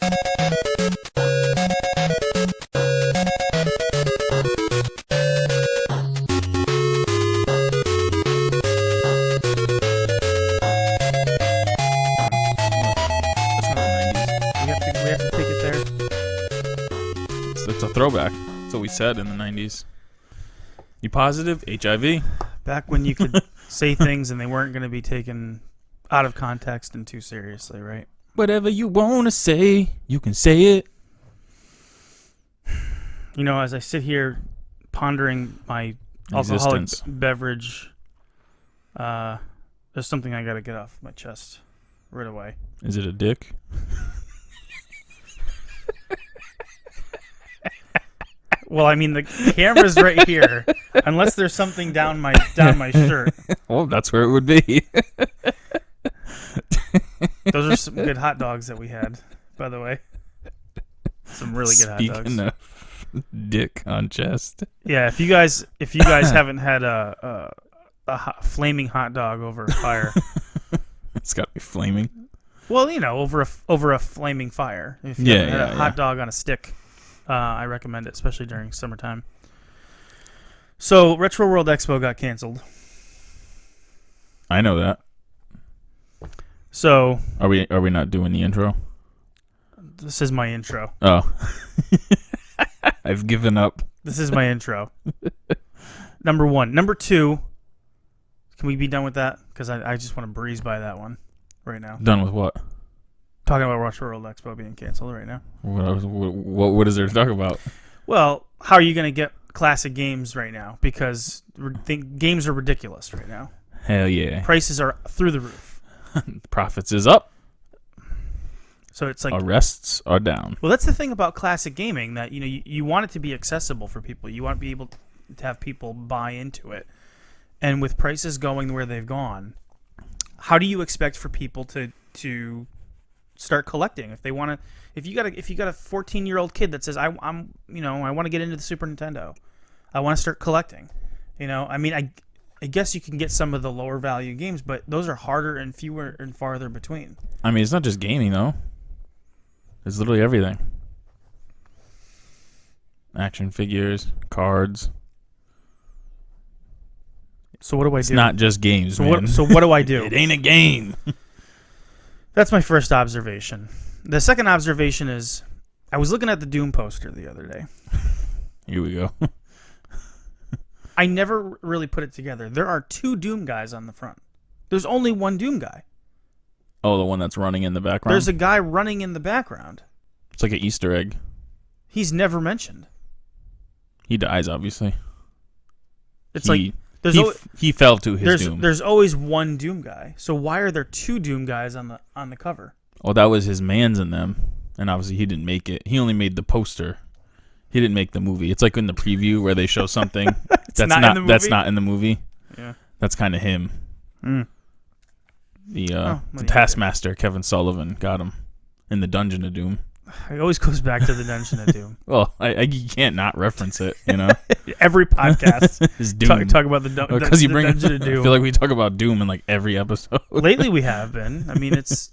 We have to take it there. It's a throwback. That's what we said in the 90s. You positive? HIV. Back when you could say things and they weren't going to be taken out of context and too seriously, right? Whatever you want to say, you can say it. You know, as I sit here pondering my alcoholic beverage, there's something I got to get off my chest right away. Is it a dick? Well, I mean, the camera's right here. Unless there's something down my shirt. Well, that's where it would be. Those are some good hot dogs that we had, by the way. Some really good hot dogs. Speaking of dick on chest. Yeah, if you guys haven't had a flaming hot dog over a fire, it's got to be flaming. Well, you know, over a flaming fire. If you haven't had a hot dog on a stick, I recommend it, especially during summertime. So, Retro World Expo got canceled. I know that. So, are we not doing the intro? This is my intro. Oh. I've given up. This is my intro. Number one. Number two, can we be done with that? Because I just want to breeze by that one right now. Done with what? Talking about Retro World Expo being canceled right now. What is there to talk about? Well, how are you going to get classic games right now? Because games are ridiculous right now. Hell yeah. Prices are through the roof. Profits is up. So it's like arrests are down. Well, that's the thing about classic gaming, that you want it to be accessible for people. You want to be able to have people buy into it. And with prices going where they've gone, how do you expect for people to start collecting? If they want to, if you got a 14-year-old kid that says I want to get into the Super Nintendo, I want to start collecting. I mean, I guess you can get some of the lower value games, but those are harder and fewer and farther between. I mean, it's not just gaming though. It's literally everything. Action figures, cards. So what do I do? It's not just games, man. So what do I do? It ain't a game. That's my first observation. The second observation is I was looking at the Doom poster the other day. Here we go. I never really put it together. There are two Doom guys on the front. There's only one Doom guy. Oh, the one that's running in the background? There's a guy running in the background. It's like an Easter egg. He's never mentioned. He dies, obviously. It's he fell to his doom. There's always one Doom guy. So why are there two Doom guys on the cover? Well, that was his man's in them, and obviously he didn't make it. He only made the poster. He didn't make the movie. It's like in the preview where they show something that's not in the movie. Yeah, that's kind of him. Mm. The Taskmaster, Kevin Sullivan, got him in the Dungeon of Doom. It always goes back to the Dungeon of Doom. Well, you can't not reference it, Every podcast is Doom. Talk about the Dungeon of Doom. I feel like we talk about Doom in like every episode. Lately we have been. I mean, it's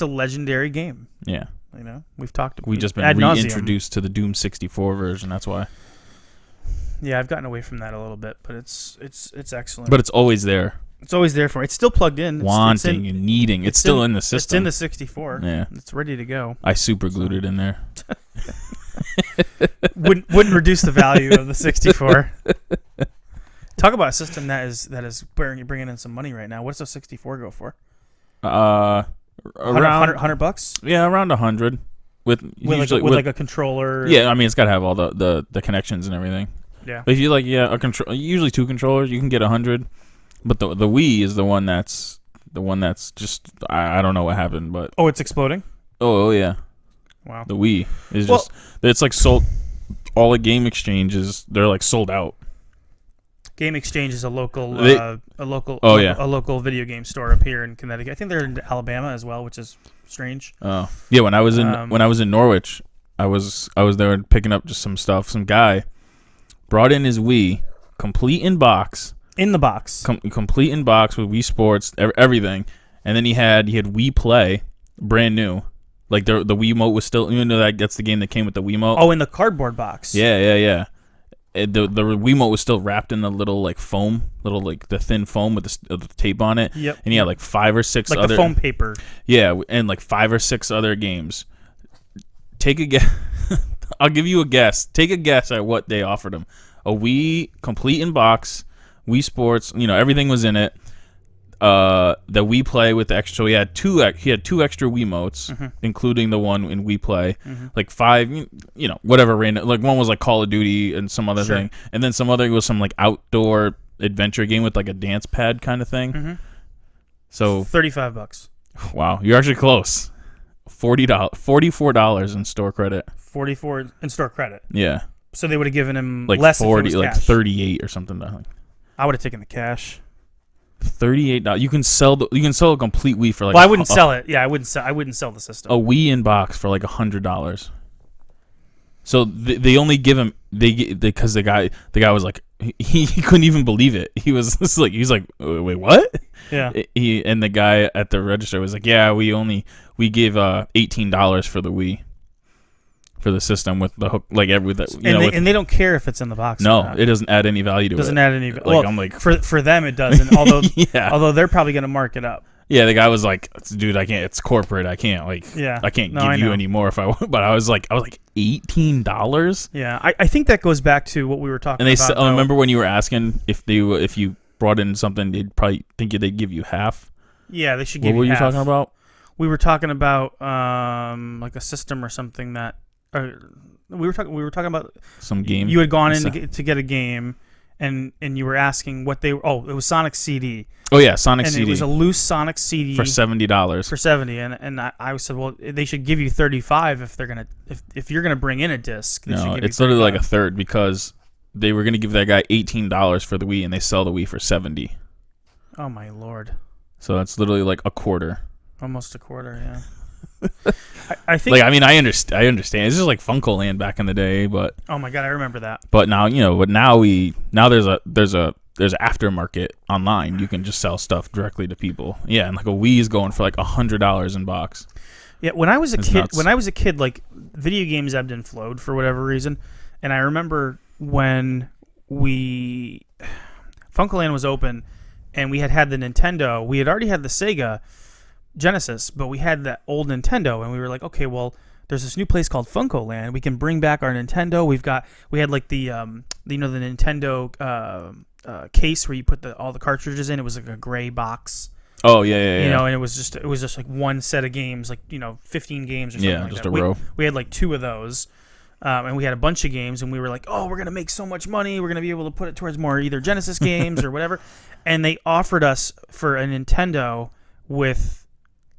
a legendary game. Yeah. We've talked about it. We've just been reintroduced to the Doom 64 version, that's why. Yeah, I've gotten away from that a little bit, but it's excellent. But it's always there. It's always there for me. It's still plugged in. Wanting and needing. It's still in the system. It's in the 64. Yeah. It's ready to go. I super glued it in there. Wouldn't reduce the value of the 64. Talk about a system that is bringing in some money right now. What's the 64 go for? Around $100? Yeah, around 100 with like a controller. Yeah, I mean it's got to have all the connections and everything. Yeah. But if you usually two controllers, you can get 100. But the Wii is the one that's just I don't know what happened, but it's exploding. Oh yeah. Wow. The Wii is it's like sold. All the game exchanges, they're like sold out. Game Exchange is a local video game store up here in Connecticut. I think they're in Alabama as well, which is strange. Oh yeah, when I was in Norwich, I was there picking up just some stuff. Some guy brought in his Wii, complete in box. In the box, complete in box with Wii Sports, everything, and then he had Wii Play, brand new, Like the Wiimote was still, even though that's the game that came with the Wiimote. Oh, in the cardboard box. Yeah. The Wiimote was still wrapped in the little like foam, the thin foam with the tape on it. Yep. And he had like 5 or 6 like other the foam paper. Yeah, and like 5 or 6 other games. Take a guess. I'll give you a guess. Take a guess at what they offered him. A Wii complete in box, Wii Sports. Everything was in it. The Wii Play with the extra. So he had two extra Wiimotes, including the one in Wii Play. Like 5, whatever random. Like one was like Call of Duty and some other thing, and then some other was some like outdoor adventure game with like a dance pad kind of thing. So $35. Wow, you're actually close. $44 in store credit. 44 in store credit. Yeah. So they would have given him like less 40, if it was like cash. 38 or something. I would have taken the cash. $38. You can sell a complete Wii for like. Well, I wouldn't sell it. Yeah, I wouldn't sell the system. A Wii in box for like $100. So they only give him because the guy was like he couldn't even believe it. He was just like wait, what? Yeah. And the guy at the register was like, yeah, we gave $18 for the Wii. For the system with the hook, like everything, and they don't care if it's in the box. No, or not. it doesn't add any value to it. Doesn't add any. Like well, I'm like for them it doesn't. Although yeah. although they're probably going to mark it up. Yeah, the guy was like, dude, I can't. It's corporate. I can't I can't give you any more if I want. But I was like $18. Yeah, I think that goes back to what we were talking about. And remember when you were asking if you brought in something, they'd probably think they'd give you half. Yeah, they should give you. What were you half. talking about? We were talking about like a system or something that. We were talking about some game. You had gone in to get a game, and you were asking what they were. Oh, it was Sonic CD. Oh yeah, Sonic CD. And it was a loose Sonic CD for $70. For $70, and I said, well, they should give you $35 if they're gonna if you're gonna bring in a disc. No, it's literally like a third because they were gonna give that guy $18 for the Wii, and they sell the Wii for $70. Oh my lord! So that's literally like a quarter. Almost a quarter, yeah. I think. Like, I mean, I understand. It's just like Funko Land back in the day, but. Oh my god, I remember that. But now now there's a aftermarket online. You can just sell stuff directly to people. Yeah, and like a Wii is going for like $100 in box. Yeah, when I was a kid, like video games ebbed and flowed for whatever reason, and I remember when Funko Land was open, and we had the Nintendo. We had already had the Sega Genesis, but we had that old Nintendo, and we were like, okay, well, there's this new place called Funko Land. We can bring back our Nintendo. We had like the Nintendo case where you put all the cartridges in. It was like a gray box. Oh yeah. And it was just like one set of games, like 15 games or something. Yeah, like just that. a row. We had like 2 of those. And we had a bunch of games, and we were like, oh, we're going to make so much money. We're going to be able to put it towards more either Genesis games or whatever. And they offered us for a Nintendo with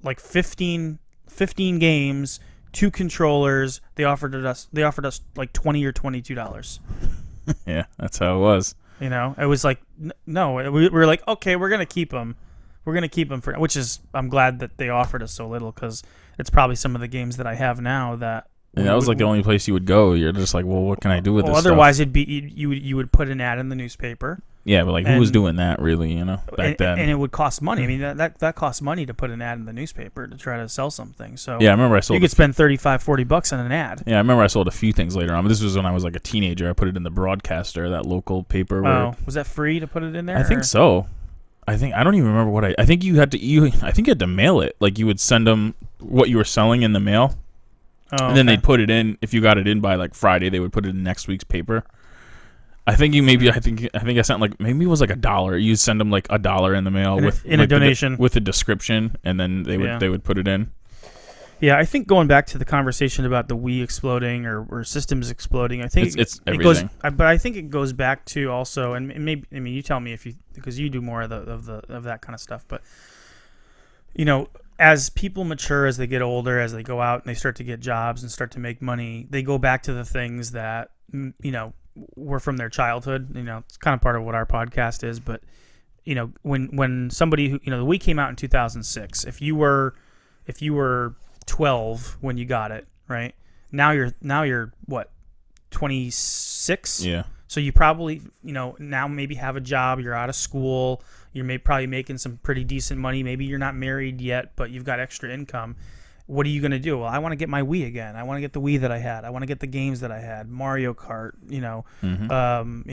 like 15 games, 2 controllers. They offered us like $20 or $22. Yeah, that's how it was. It was like, no, we were like, okay, we're going to keep them. We're going to keep them I'm glad that they offered us so little, because it's probably some of the games that I have now that. And that was like the only place you would go. You're just like, well, what can I do with this otherwise stuff? It'd be you would put an ad in the newspaper. Yeah, but like, who was doing that really? Back then, and it would cost money. I mean, that costs money to put an ad in the newspaper to try to sell something. So yeah, I remember I sold. You could spend $35-$40 on an ad. Yeah, I remember I sold a few things later on. But this was when I was like a teenager. I put it in the Broadcaster, that local paper. Was that free to put it in there? I think so. I don't even remember what I think you had to mail it. Like, you would send them what you were selling in the mail. Oh, and then they'd put it in. If you got it in by like Friday, they would put it in next week's paper. I think I sent like, maybe it was like $1. You send them like $1 in the mail with a donation with a description, and then they would put it in. Yeah, I think going back to the conversation about the Wii exploding or systems exploding, I think it's everything. But I think it goes back to also, and maybe, I mean, you tell me because you do more of that kind of stuff, but as people mature, as they get older, as they go out and they start to get jobs and start to make money, they go back to the things that were from their childhood. It's kind of part of what our podcast is. But when somebody who the Wii came out in 2006, if you were 12 when you got it, right? Now you're what, 26? Yeah. So you probably now maybe have a job. You're out of school. You're probably making some pretty decent money. Maybe you're not married yet, but you've got extra income. what are you going to do? Well, I want to get my Wii again. I want to get the Wii that I had. I want to get the games that I had. Mario Kart,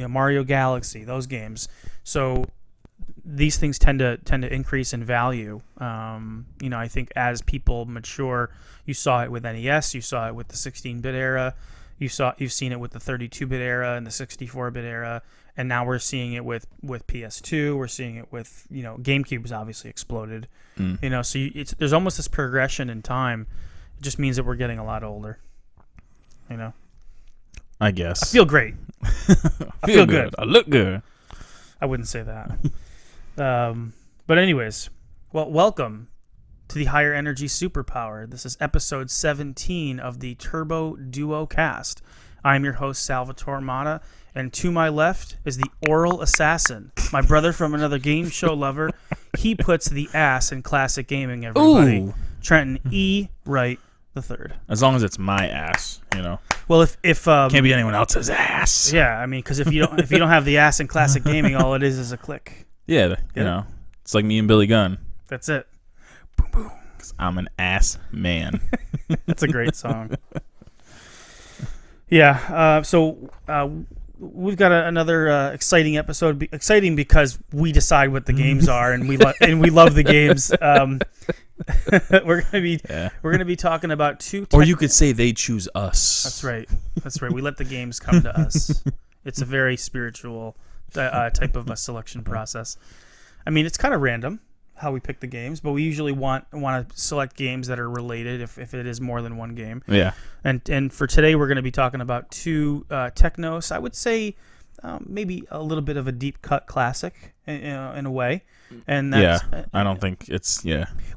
Mario Galaxy, those games. So these things tend to increase in value. I think as people mature, you saw it with NES, you saw it with the 16-bit era, you've seen it with the 32-bit era and the 64-bit era, and now we're seeing it with PS2. We're seeing it with GameCube's obviously exploded. So there's almost this progression in time. It just means that we're getting a lot older. I guess. I feel great. I feel good. I look good. I wouldn't say that. But anyways, well, welcome to the Higher Energy Superpower. This is episode 17 of the Turbo Duo Cast. I'm your host, Salvatore Mata, and to my left is the Oral Assassin, my brother from another game show lover. He puts the ass in classic gaming, everybody. Ooh. Trenton E. Wright the third. As long as it's my ass, Well, if can't be anyone else's ass. Yeah, I mean, because if you don't have the ass in classic gaming, all it is a click. Yeah, it's like me and Billy Gunn. That's it. Boom boom. 'Cause I'm an ass man. That's a great song. Yeah. So we've got another exciting episode. Exciting because we decide what the games are, and we love the games. We're gonna be talking about two. Or you could say they choose us. That's right. We let the games come to us. It's a very spiritual type of a selection process. I mean, it's kind of random how we pick the games, but we usually want to select games that are related if it is more than one game. Yeah. And for today, we're going to be talking about two Technos. I would say maybe a little bit of a deep cut classic in a way. And that's, I don't think it's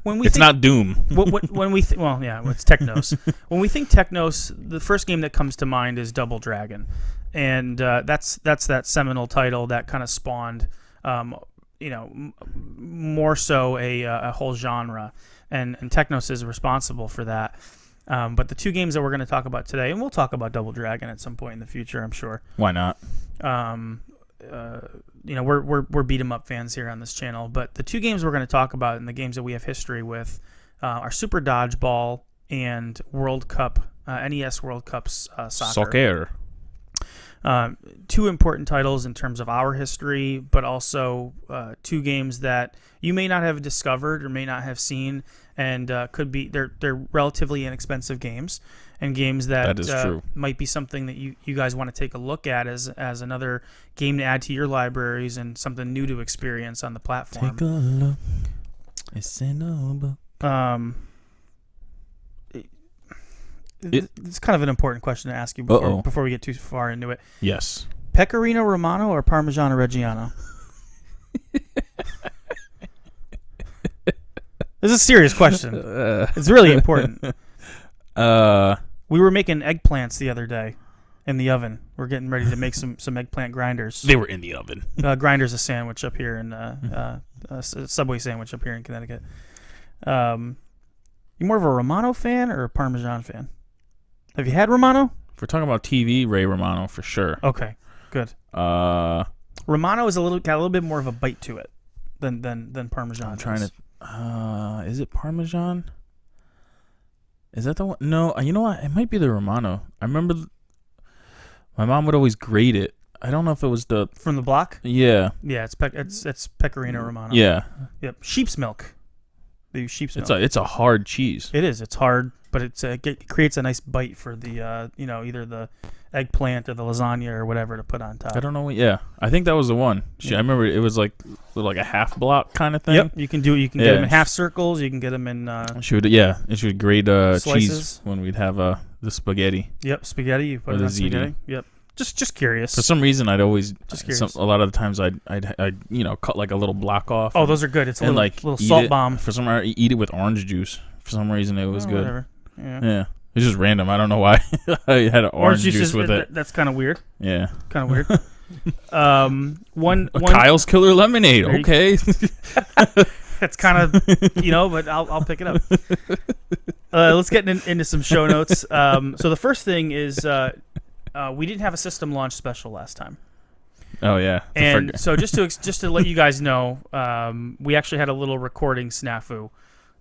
When we it's not Doom. When we it's Technos. When we think Technos, the first game that comes to mind is Double Dragon, and that's that seminal title that kind of spawned. More so a whole genre, and Technos is responsible for that. But the two games that we're going to talk about today, and we'll talk about Double Dragon at some point in the future, I'm sure. Why not? We're beat 'em up fans here on this channel, but the two games we're going to talk about and the games that we have history with are Super Dodgeball and World Cup, NES World Cup's soccer. Two important titles in terms of our history, but also two games that you may not have discovered or may not have seen, and could be they're relatively inexpensive games, and games that is true. Might be something that you guys want to take a look at as another game to add to your libraries and something new to experience on the platform. Take a look. It's in a book. It's kind of an important question to ask you before we get too far into it. Yes. Pecorino Romano or Parmigiano Reggiano? This is a serious question. It's really important. We were making eggplants the other day in the oven. We're getting ready to make some eggplant grinders. They were in the oven. Grinders a sandwich up here in a Subway sandwich up here in Connecticut. You more of a Romano fan or a Parmesan fan? Have you had Romano? If we're talking about TV, Ray Romano for sure. Okay, good. Romano is got a little bit more of a bite to it than Parmesan. I'm trying to. Is it Parmesan? Is that the one? No, you know what? It might be the Romano. I remember my mom would always grate it. I don't know if it was the from the block. Yeah. Yeah, it's Pecorino Romano. Yeah. Yep. Sheep's milk. They use sheep's milk. It's a hard cheese. It is. It's hard, but it creates a nice bite for the either the eggplant or the lasagna or whatever to put on top. I don't know. Yeah, I think that was the one. I remember it was like a half block kind of thing. Yep. You can get them in half circles. You can get them in. She would grate slices. Cheese when we'd have the spaghetti. Yep, spaghetti. You put it on spaghetti. Yep. Just curious. For some reason, I'd always a lot of the times I'd cut like a little block off. Oh, those are good. It's a little salt bomb. For some reason, eat it with orange juice. For some reason, it was good. Whatever. Yeah. It's just random. I don't know why I had an orange juice with it. That's kind of weird. Yeah. Kind of weird. One Kyle's Killer Lemonade. Okay. That's kind of but I'll pick it up. Let's get into some show notes. So the first thing is. We didn't have a system launch special last time. Oh yeah, and so just to let you guys know, we actually had a little recording snafu.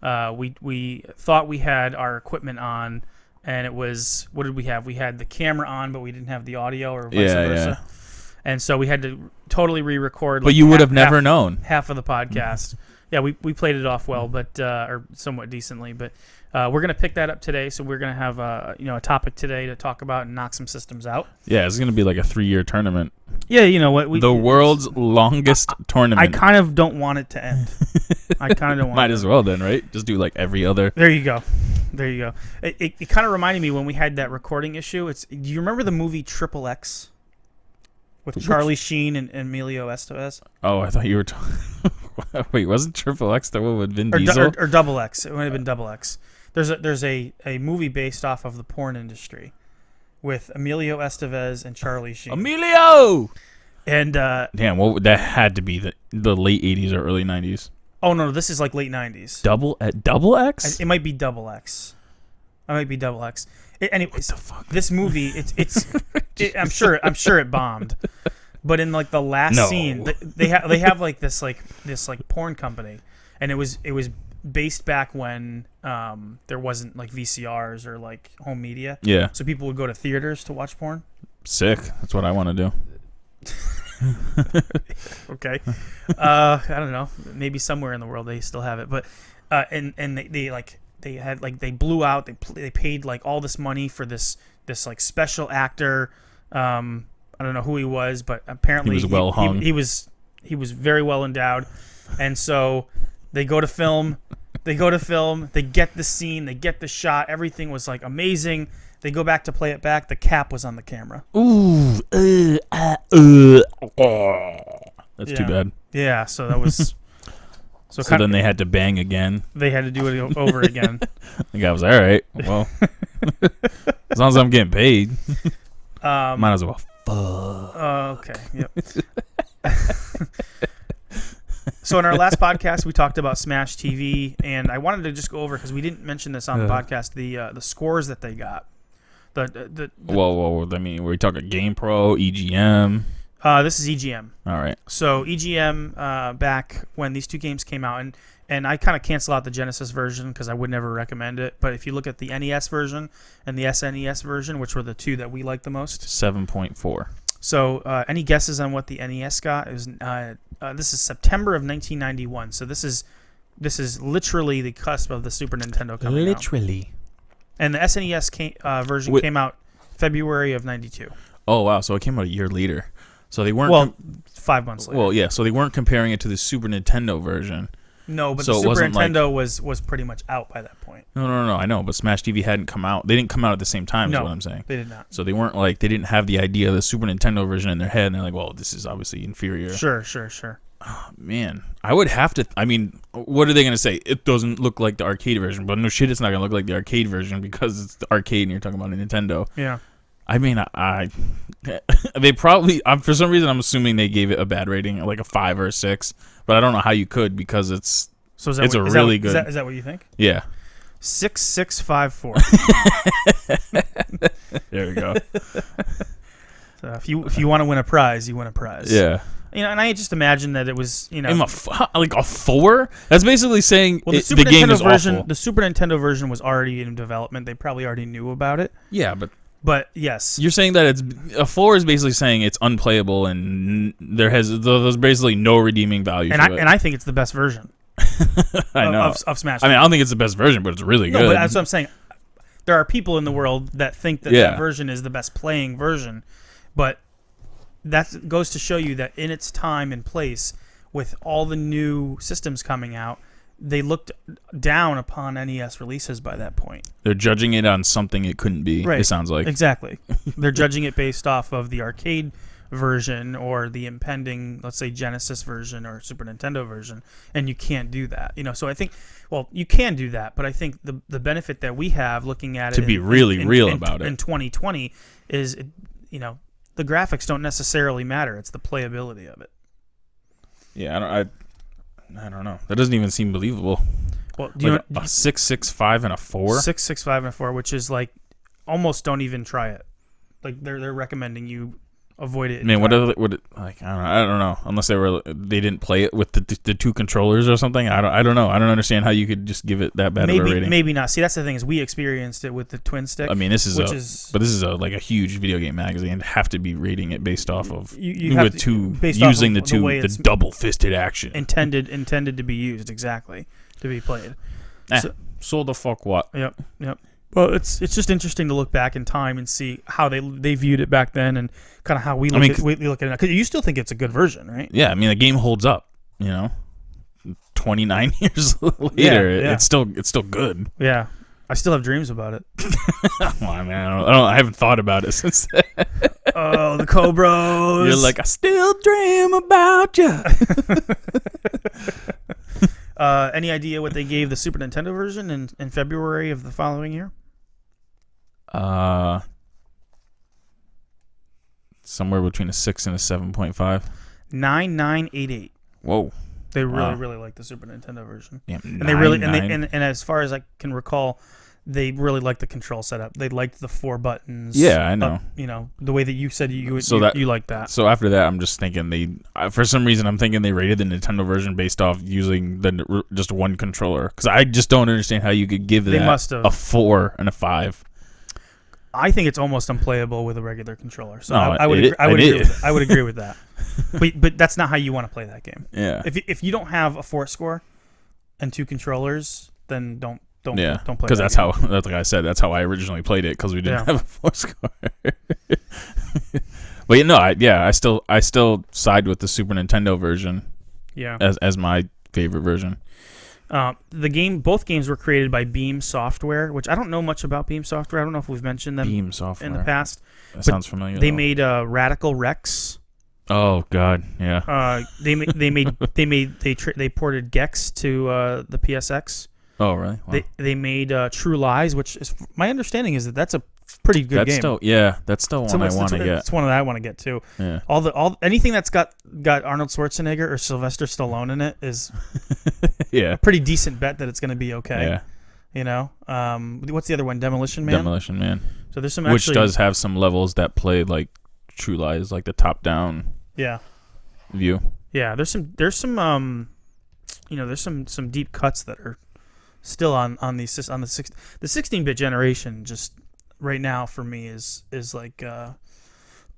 We thought we had our equipment on, and it was, what did we have? We had the camera on, but we didn't have the audio, or vice versa. And so we had to totally re-record. But you would have never known half of the podcast. Yeah, we played it off well, but or somewhat decently. But we're gonna pick that up today. So we're gonna have a topic today to talk about and knock some systems out. Yeah, it's gonna be like a 3-year tournament. Yeah, you know what? The world's longest tournament. I kind of don't want it to end. I kind of don't want. Might as well then, right? Just do like every other. There you go. There you go. It kind of reminded me when we had that recording issue. Do you remember the movie Triple X with Charlie Sheen and Emilio Estevez? Oh, I thought you were talking. Wait, wasn't Triple X the one with Vin Diesel? Or Double X? It might have been Double X. There's a movie based off of the porn industry with Emilio Estevez and Charlie Sheen. Emilio! And damn, that had to be the late 80s or early 90s. Oh no, this is like late 90s. Double X? It might be Double X. I might be Double X. Anyways, what the fuck? This movie, I'm sure it bombed. But in like the last scene, they have like this porn company, and it was based back when there wasn't like VCRs or like home media. Yeah. So people would go to theaters to watch porn. Sick. That's what I want to do. Okay. I don't know. Maybe somewhere in the world they still have it, but and they blew out. They paid like all this money for this like special actor. I don't know who he was, but apparently he was well hung. He was very well endowed, and so they go to film. They get the scene. They get the shot. Everything was like amazing. They go back to play it back. The cap was on the camera. Ooh. That's too bad. Yeah. So that was. So then they had to bang again. They had to do it over again. The guy was all right. Well, as long as I'm getting paid, might as well. Okay. Yep. So in our last podcast, we talked about Smash TV, and I wanted to just go over, because we didn't mention this on the podcast, the scores that they got. Whoa! I mean, were we talking Game Pro, EGM? This is EGM. All right. So EGM, back when these two games came out, and I kind of cancel out the Genesis version because I would never recommend it. But if you look at the NES version and the SNES version, which were the two that we liked the most, 7.4. So any guesses on what the NES got? It was, this is September of 1991. So this is literally the cusp of the Super Nintendo coming out. Literally. And the SNES version came out February of 92. Oh, wow. So it came out a year later. So they weren't 5 months later. Well, yeah. So they weren't comparing it to the Super Nintendo version. No, but the Super Nintendo was pretty much out by that point. No. I know, but Smash TV hadn't come out. They didn't come out at the same time. Is what I'm saying. They did not. So they weren't they didn't have the idea of the Super Nintendo version in their head, and they're like, well, this is obviously inferior. Sure. Oh, man, I would have to. I mean, what are they gonna say? It doesn't look like the arcade version, but no shit, it's not gonna look like the arcade version because it's the arcade, and you're talking about a Nintendo. Yeah. I mean, they probably. For some reason, I'm assuming they gave it a bad rating, like a 5 or a 6. But I don't know how you could, because it's. So it's really good. Is that what you think? Yeah. 6654. There we go. So if you want to win a prize, you win a prize. Yeah. And I just imagine that it was, like a 4. That's basically saying the game is awful. The Super Nintendo version was already in development. They probably already knew about it. Yeah, but yes, you're saying that it's a 4 is basically saying it's unplayable and there's basically no redeeming value. And I think it's the best version. I know of Smash. I mean, I don't think it's the best version, but it's really good. No, but that's what I'm saying. There are people in the world that think that version is the best playing version, but that goes to show you that in its time and place, with all the new systems coming out, they looked down upon NES releases by that point. They're judging it on something it couldn't be. Right. It sounds like exactly. They're judging it based off of the arcade version or the impending, let's say, Genesis version or Super Nintendo version, and you can't do that. So I think, you can do that, but I think the benefit that we have looking at it to be really real about it in 2020 is, the graphics don't necessarily matter. It's the playability of it. Yeah, I don't know. That doesn't even seem believable. Well, a 665 and a 4? 665 and a 4, which is like almost don't even try it. Like they're recommending you avoid it. I mean, I don't know. Unless they didn't play it with the two controllers or something. I don't know. I don't understand how you could just give it that bad of a rating. Maybe not. See, that's the thing is we experienced it with the twin stick. I mean, this is like a huge video game magazine. And have to be rating it based off of using the double fisted action intended to be used exactly to be played. So the fuck what? Yep. Well, it's just interesting to look back in time and see how they viewed it back then and kind of how we look at it now. Because you still think it's a good version, right? Yeah, I mean the game holds up. 29 years later, it's still good. Yeah, I still have dreams about it. Well, I mean, I haven't thought about it since then. Oh, the Cobros! You're like, I still dream about you. Any idea what they gave the Super Nintendo version in February of the following year? Somewhere between a 6 and a 7.5. 9988. Whoa. They really like the Super Nintendo version. Yeah, and they really and as far as I can recall, they really liked the control setup. They liked the 4 buttons. Yeah, I know. The way that you said you like that. So after that, I'm just thinking for some reason, I'm thinking they rated the Nintendo version based off using just one controller. Because I just don't understand how you could give that a 4 and a 5. I think it's almost unplayable with a regular controller. So no, I would agree with that. But that's not how you want to play that game. Yeah. If you don't have a 4 score and 2 controllers, then don't play. Because that's like I said, that's how I originally played it because we didn't have a 4 score. But I still side with the Super Nintendo version. Yeah. As my favorite version. Both games were created by Beam Software, which I don't know much about Beam Software. I don't know if we've mentioned them Beam Software in the past. That sounds familiar. They made Radical Rex. Oh God, yeah. They ported Gex to the PSX. Oh really? Wow. They made True Lies, which is my understanding is that's a pretty good game. That's still one I want to get. It's one that I want to get too. Yeah. Anything that's got Arnold Schwarzenegger or Sylvester Stallone in it is a pretty decent bet that it's going to be okay. Yeah. What's the other one? Demolition Man. Demolition Man. So there's some which does have some levels that play like True Lies, like the top down. Yeah. View. Yeah. There's some deep cuts that are still on the 16-bit generation. Just right now for me is like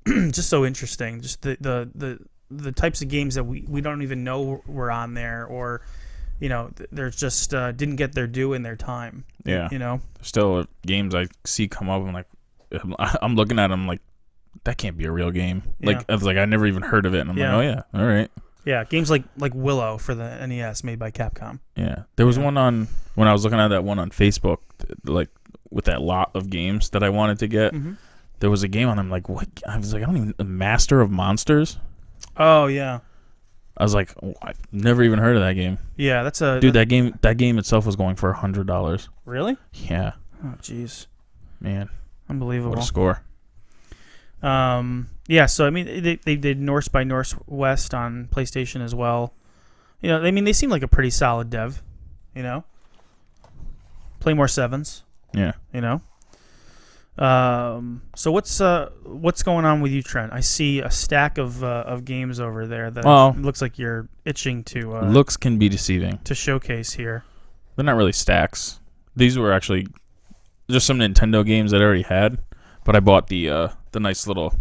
just so interesting. Just the types of games that we don't even know were on there, or there's just didn't get their due in their time. Yeah. There's still games I see come up. I'm like, I'm looking at them like, that can't be a real game. Like I was like, I never even heard of it, and I'm like, oh yeah, all right. Yeah, games like Willow for the NES made by Capcom. Yeah, there was one when I was looking at that one on Facebook, like with that lot of games that I wanted to get. Mm-hmm. There was a game on. I'm like, what? I was like, I don't even. Master of Monsters. Oh yeah. I was like, I've never even heard of that game. Yeah, that's that game itself was going for $100. Really? Yeah. Oh jeez. Man, unbelievable. What a score. Yeah, so I mean, they did North by Northwest on PlayStation as well. They seem like a pretty solid dev. Play more 7s. Yeah. So what's going on with you, Trent? I see a stack of games over there that looks like you're itching to. Looks can be deceiving. To showcase here. They're not really stacks. These were actually just some Nintendo games that I already had, but I bought the nice little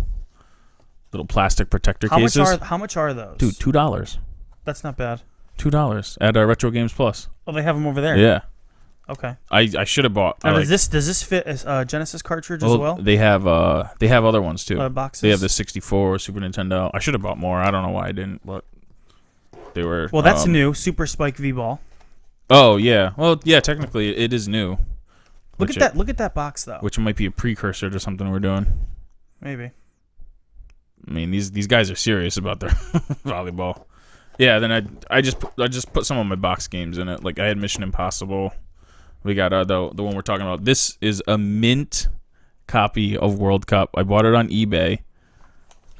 plastic protector cases. How much are those? Dude, $2. That's not bad. $2 at Retro Games Plus. Oh, they have them over there. Yeah. Okay. I should have bought. Now, does this fit a Genesis cartridge as well? They have other ones too. Boxes. They have the 64 Super Nintendo. I should have bought more. I don't know why I didn't, but they were. Well, that's new. Super Spike V-Ball. Oh yeah. Well, yeah. Technically, it is new. Look at that box though. Which might be a precursor to something we're doing. Maybe. I mean, these guys are serious about their volleyball. Yeah. Then I just put some of my box games in it. Like I had Mission Impossible. We got the one we're talking about. This is a mint copy of World Cup. I bought it on eBay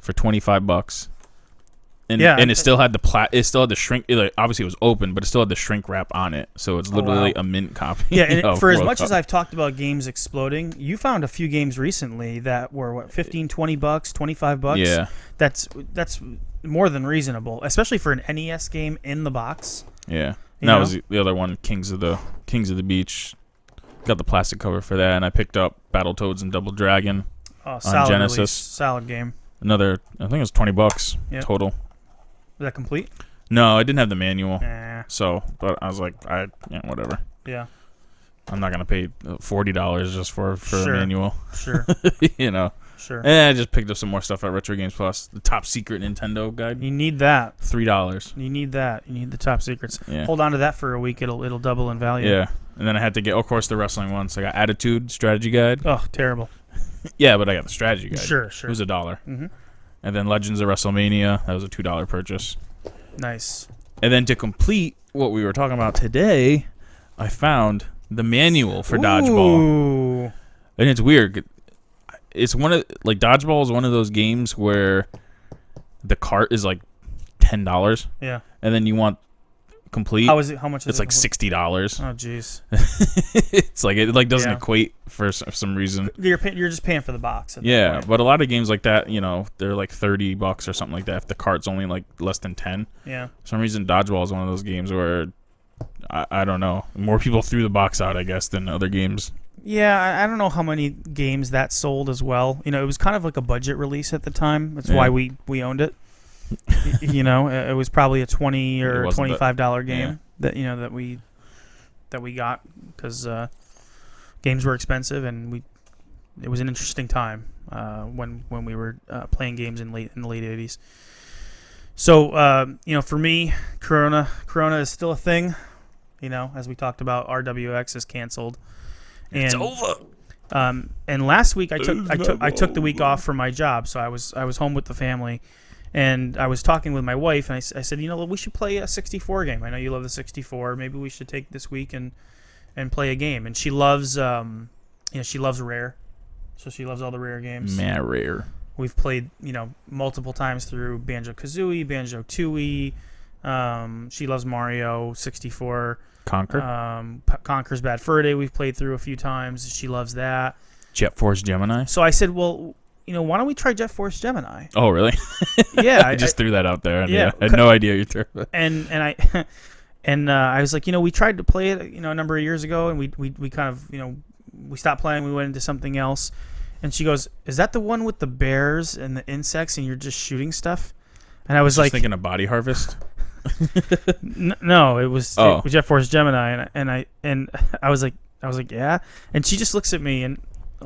for $25. And it still had the shrink. Obviously, it was open, but it still had the shrink wrap on it. So it's literally a mint copy. Yeah, and for as World much Cup. as I've talked about games exploding, you found a few games recently that were what, $15, $20, $25. Yeah, that's more than reasonable, especially for an NES game in the box. yeah. And that was the other one, Kings of the Beach. Got the plastic cover for that, and I picked up Battletoads and Double Dragon on Genesis. Release, solid game. Another, I think it was $20 total. Is that complete? No, I didn't have the manual. Nah. So, but I was like, whatever. Yeah. I'm not gonna pay $40 just for a manual. Sure. Sure. And I just picked up some more stuff at Retro Games Plus. The top secret Nintendo guide. You need that. $3. You need that. You need the top secrets. Yeah. Hold on to that for a week. It'll double in value. Yeah. And then I had to get, of course, the wrestling one. So I got Attitude Strategy Guide. Oh, terrible. Yeah, but I got the Strategy Guide. Sure. It was $1. Mm-hmm. And then Legends of WrestleMania. That was a $2 purchase. Nice. And then to complete what we were talking about today, I found the manual for Dodgeball. Ooh. And it's weird. It's Dodgeball is one of those games where the cart is like $10. Yeah. And then you want complete. How much is it's it? like $60. Oh, jeez. It's like it doesn't equate for some reason. You're just paying for the box. Yeah, but a lot of games like that, they're like $30 or something like that. If the cart's only like less than 10. Yeah. For some reason, Dodgeball is one of those games where I don't know. More people threw the box out, I guess, than other games. Yeah, I don't know how many games that sold as well. It was kind of like a budget release at the time. That's why we owned it. It was probably a $20 or $25 game that we got because games were expensive, and it was an interesting time when we were playing games in the late 80s. So for me, Corona is still a thing. As we talked about, RWX is canceled. It's over. And last week I took the week off from my job, so I was home with the family, and I was talking with my wife, and I said, we should play a 64 game. I know you love the 64. Maybe we should take this week and play a game. And she loves she loves Rare, so she loves all the Rare games. Man, Rare. We've played multiple times through Banjo-Kazooie, Banjo-Tooie. She loves Mario 64. Conker's Bad Fur Day we've played through a few times. She loves that. Jet Force Gemini. So I said, well, why don't we try Jet Force Gemini? Oh, really? Yeah. I just threw that out there. Yeah. I had no idea you threw it. And I was like, we tried to play it, a number of years ago, and we kind of, we stopped playing. We went into something else. And she goes, is that the one with the bears and the insects and you're just shooting stuff? And I was like, thinking of Body Harvest. No, it was Jet Force Gemini, and I was like, yeah. And she just looks at me, and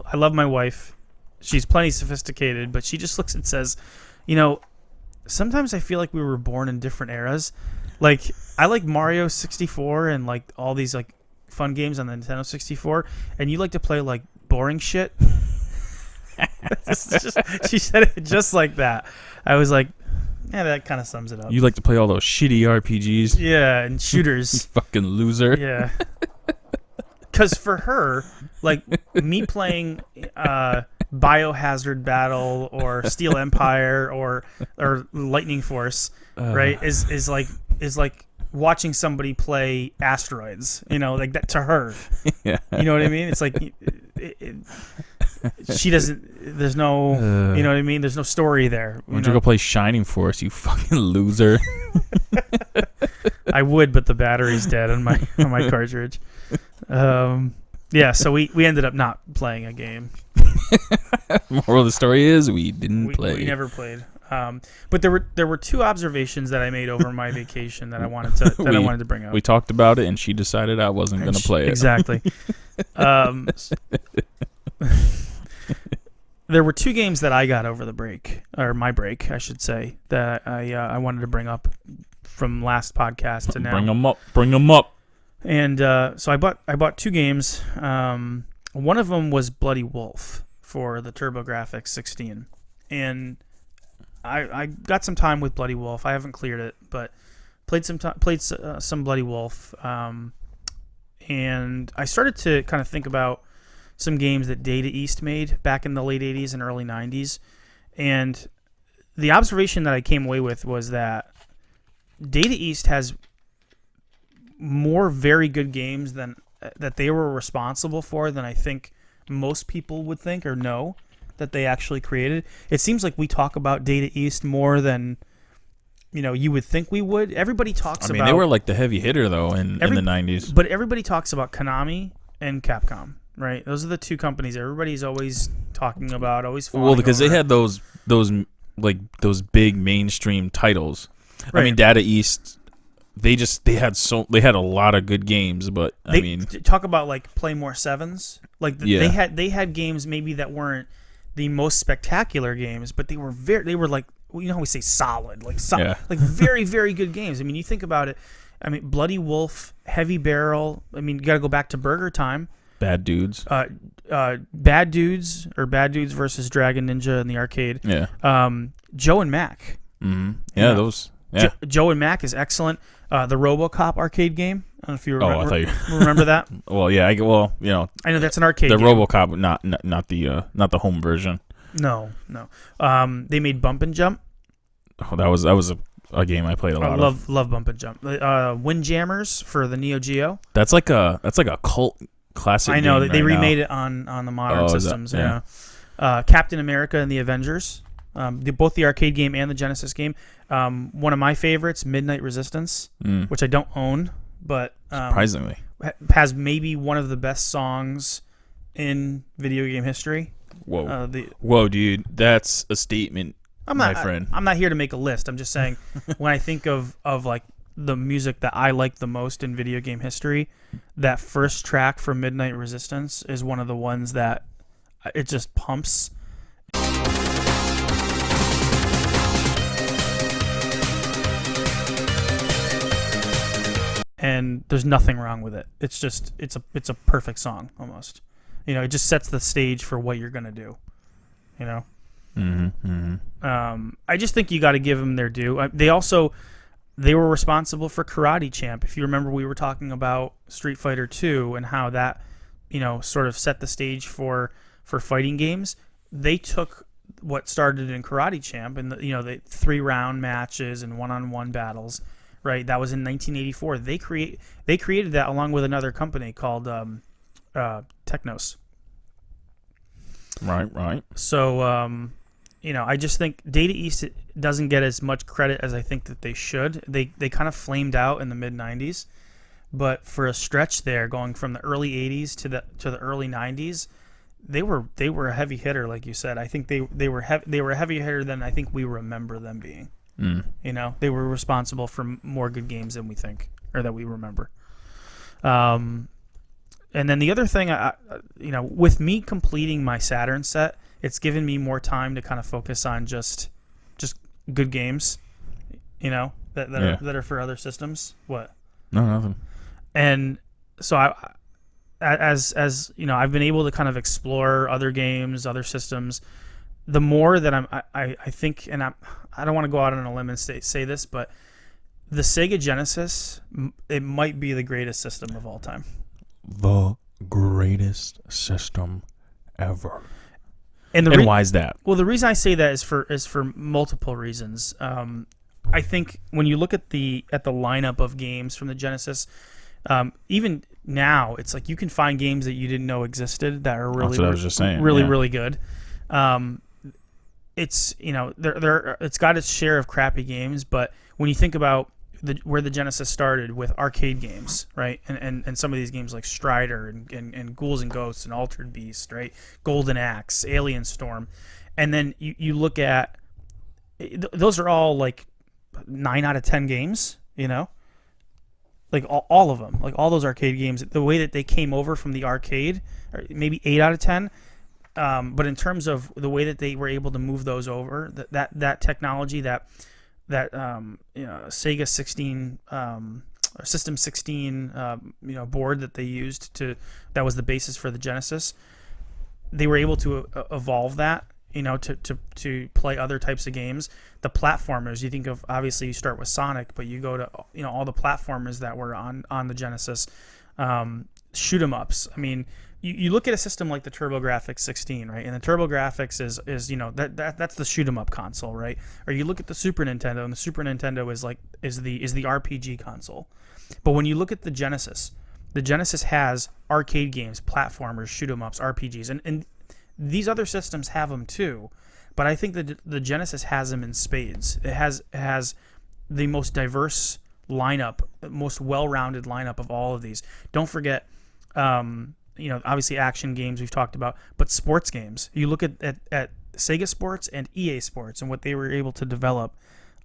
I love my wife. She's plenty sophisticated, but she just looks and says, sometimes I feel like we were born in different eras. Like, I like Mario 64 and like all these like fun games on the Nintendo 64, and you like to play like boring shit. She said it just like that. I was like, yeah, that kind of sums it up. You like to play all those shitty RPGs? Yeah, and shooters. You fucking loser. Yeah. Because for her, like me playing Biohazard Battle or Steel Empire or Lightning Force, right, is like watching somebody play Asteroids. Like that to her. Yeah. You know what I mean? It's like she doesn't. There's no. You know what I mean? There's no story there. Why don't you go play Shining Force, you fucking loser? I would, but the battery's dead on my cartridge. Yeah, so we ended up not playing a game. Moral of the story is we didn't play. We never played. But there were two observations that I made over my vacation that I wanted to bring up. We talked about it, and she decided I wasn't going to play it. Exactly. There were two games that I got over the break, or my break, I should say, that I wanted to bring up from last podcast to now. Bring them up. And so I bought two games. One of them was Bloody Wolf for the TurboGrafx 16, and I got some time with Bloody Wolf. I haven't cleared it, but played some Bloody Wolf, and I started to kind of think about some games that Data East made back in the late 80s and early 90s, and the observation that I came away with was that Data East has more very good games than that they were responsible for than I think most people would think or know that they actually created. It seems like we talk about Data East more than you would think we would. Everybody talks about. They were like the heavy hitter though in the 90s. But everybody talks about Konami and Capcom, right? Those are the two companies everybody's always talking about, always. Well, because they had those big mainstream titles. Right. I mean, Data East. They had a lot of good games, but talk about like Playmore 7s. Like they had games maybe that weren't the most spectacular games, but they were like, how we say solid, like very very good games. I mean, you think about it. I mean, Bloody Wolf, Heavy Barrel. I mean, you got to go back to Burger Time. Bad Dudes. Bad Dudes versus Dragon Ninja in the arcade. Yeah. Joe and Mac. Mm-hmm. Yeah, those. Yeah. Joe and Mac is excellent. The RoboCop arcade game. I don't know if you remember. Oh, I thought you remember that. Well, yeah. I know that's an arcade. The game. RoboCop, not the home version. No. They made Bump and Jump. Oh, that was a game I played a lot. Love Bump and Jump. Windjammers for the Neo Geo. That's like a cult classic. I know game they right remade now. it on the modern systems. Yeah. Captain America and the Avengers. Both the arcade game and the Genesis game. One of my favorites, Midnight Resistance, which I don't own, but surprisingly has maybe one of the best songs in video game history. Whoa, whoa, dude, that's a statement, my friend. I'm not here to make a list. I'm just saying when I think of like the music that I like the most in video game history, that first track from Midnight Resistance is one of the ones that it just pumps. And there's nothing wrong with it. It's just it's a perfect song almost. It just sets the stage for what you're gonna do. I just think you got to give them their due. They were responsible for Karate Champ. If you remember, we were talking about Street Fighter 2 and how that sort of set the stage for fighting games. They took what started in Karate Champ and the 3-round matches and one-on-one battles. Right, that was in 1984. They created that along with another company called Technos. Right. So I just think Data East doesn't get as much credit as I think that they should. They kind of flamed out in the mid 90s, but for a stretch there, going from the early 80s to the early 90s, they were a heavy hitter, like you said. I think they were a heavier hitter than I think we remember them being. They were responsible for more good games than we think or that we remember. And then the other thing, with me completing my Saturn set, it's given me more time to kind of focus on just good games, that are for other systems. What? No, nothing. And so as I've been able to kind of explore other games, other systems. The more that I think, and I don't want to go out on a limb and say this, but the Sega Genesis, it might be the greatest system of all time. The greatest system ever. And why is that? Well, the reason I say that is for multiple reasons. I think when you look at the lineup of games from the Genesis, even now, it's like you can find games that you didn't know existed that are really, that's what I was just saying. really good. It's it's got its share of crappy games, but when you think about where the Genesis started with arcade games, right, and some of these games like Strider and Ghouls and Ghosts and Altered Beast, right, Golden Axe, Alien Storm, and then you look at those are all like 9 out of 10 games, like all of them, like all those arcade games, the way that they came over from the arcade, or maybe 8 out of 10. But in terms of the way that they were able to move those over, that technology, that Sega 16 or System 16 board that they used that was the basis for the Genesis, they were able to evolve that to play other types of games. The platformers, you think of, obviously you start with Sonic, but you go to all the platformers that were on the Genesis. shoot 'em ups. I mean, you look at a system like the TurboGrafx 16, right? And the TurboGrafx is that's the shoot 'em up console, right? Or you look at the Super Nintendo, and the Super Nintendo is the RPG console. But when you look at the Genesis has arcade games, platformers, shoot 'em ups, RPGs, and these other systems have them too. But I think that the Genesis has them in spades. It has the most diverse lineup, most well-rounded lineup of all of these. Don't forget, obviously action games we've talked about, but sports games. You look at Sega Sports and EA Sports and what they were able to develop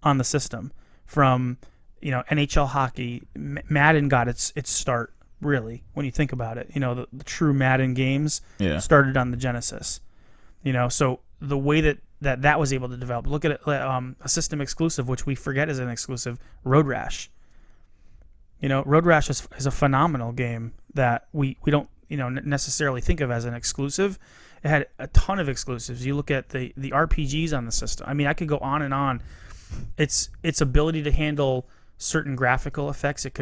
on the system. From NHL hockey, Madden got its start, really, when you think about it. The true Madden games started on the Genesis. So the way that was able to develop. Look at it, a system exclusive, which we forget is an exclusive, Road Rash. Road Rash is a phenomenal game that we don't necessarily think of as an exclusive. It had a ton of exclusives. You look at the RPGs on the system. I mean, I could go on and on. Its ability to handle certain graphical effects. That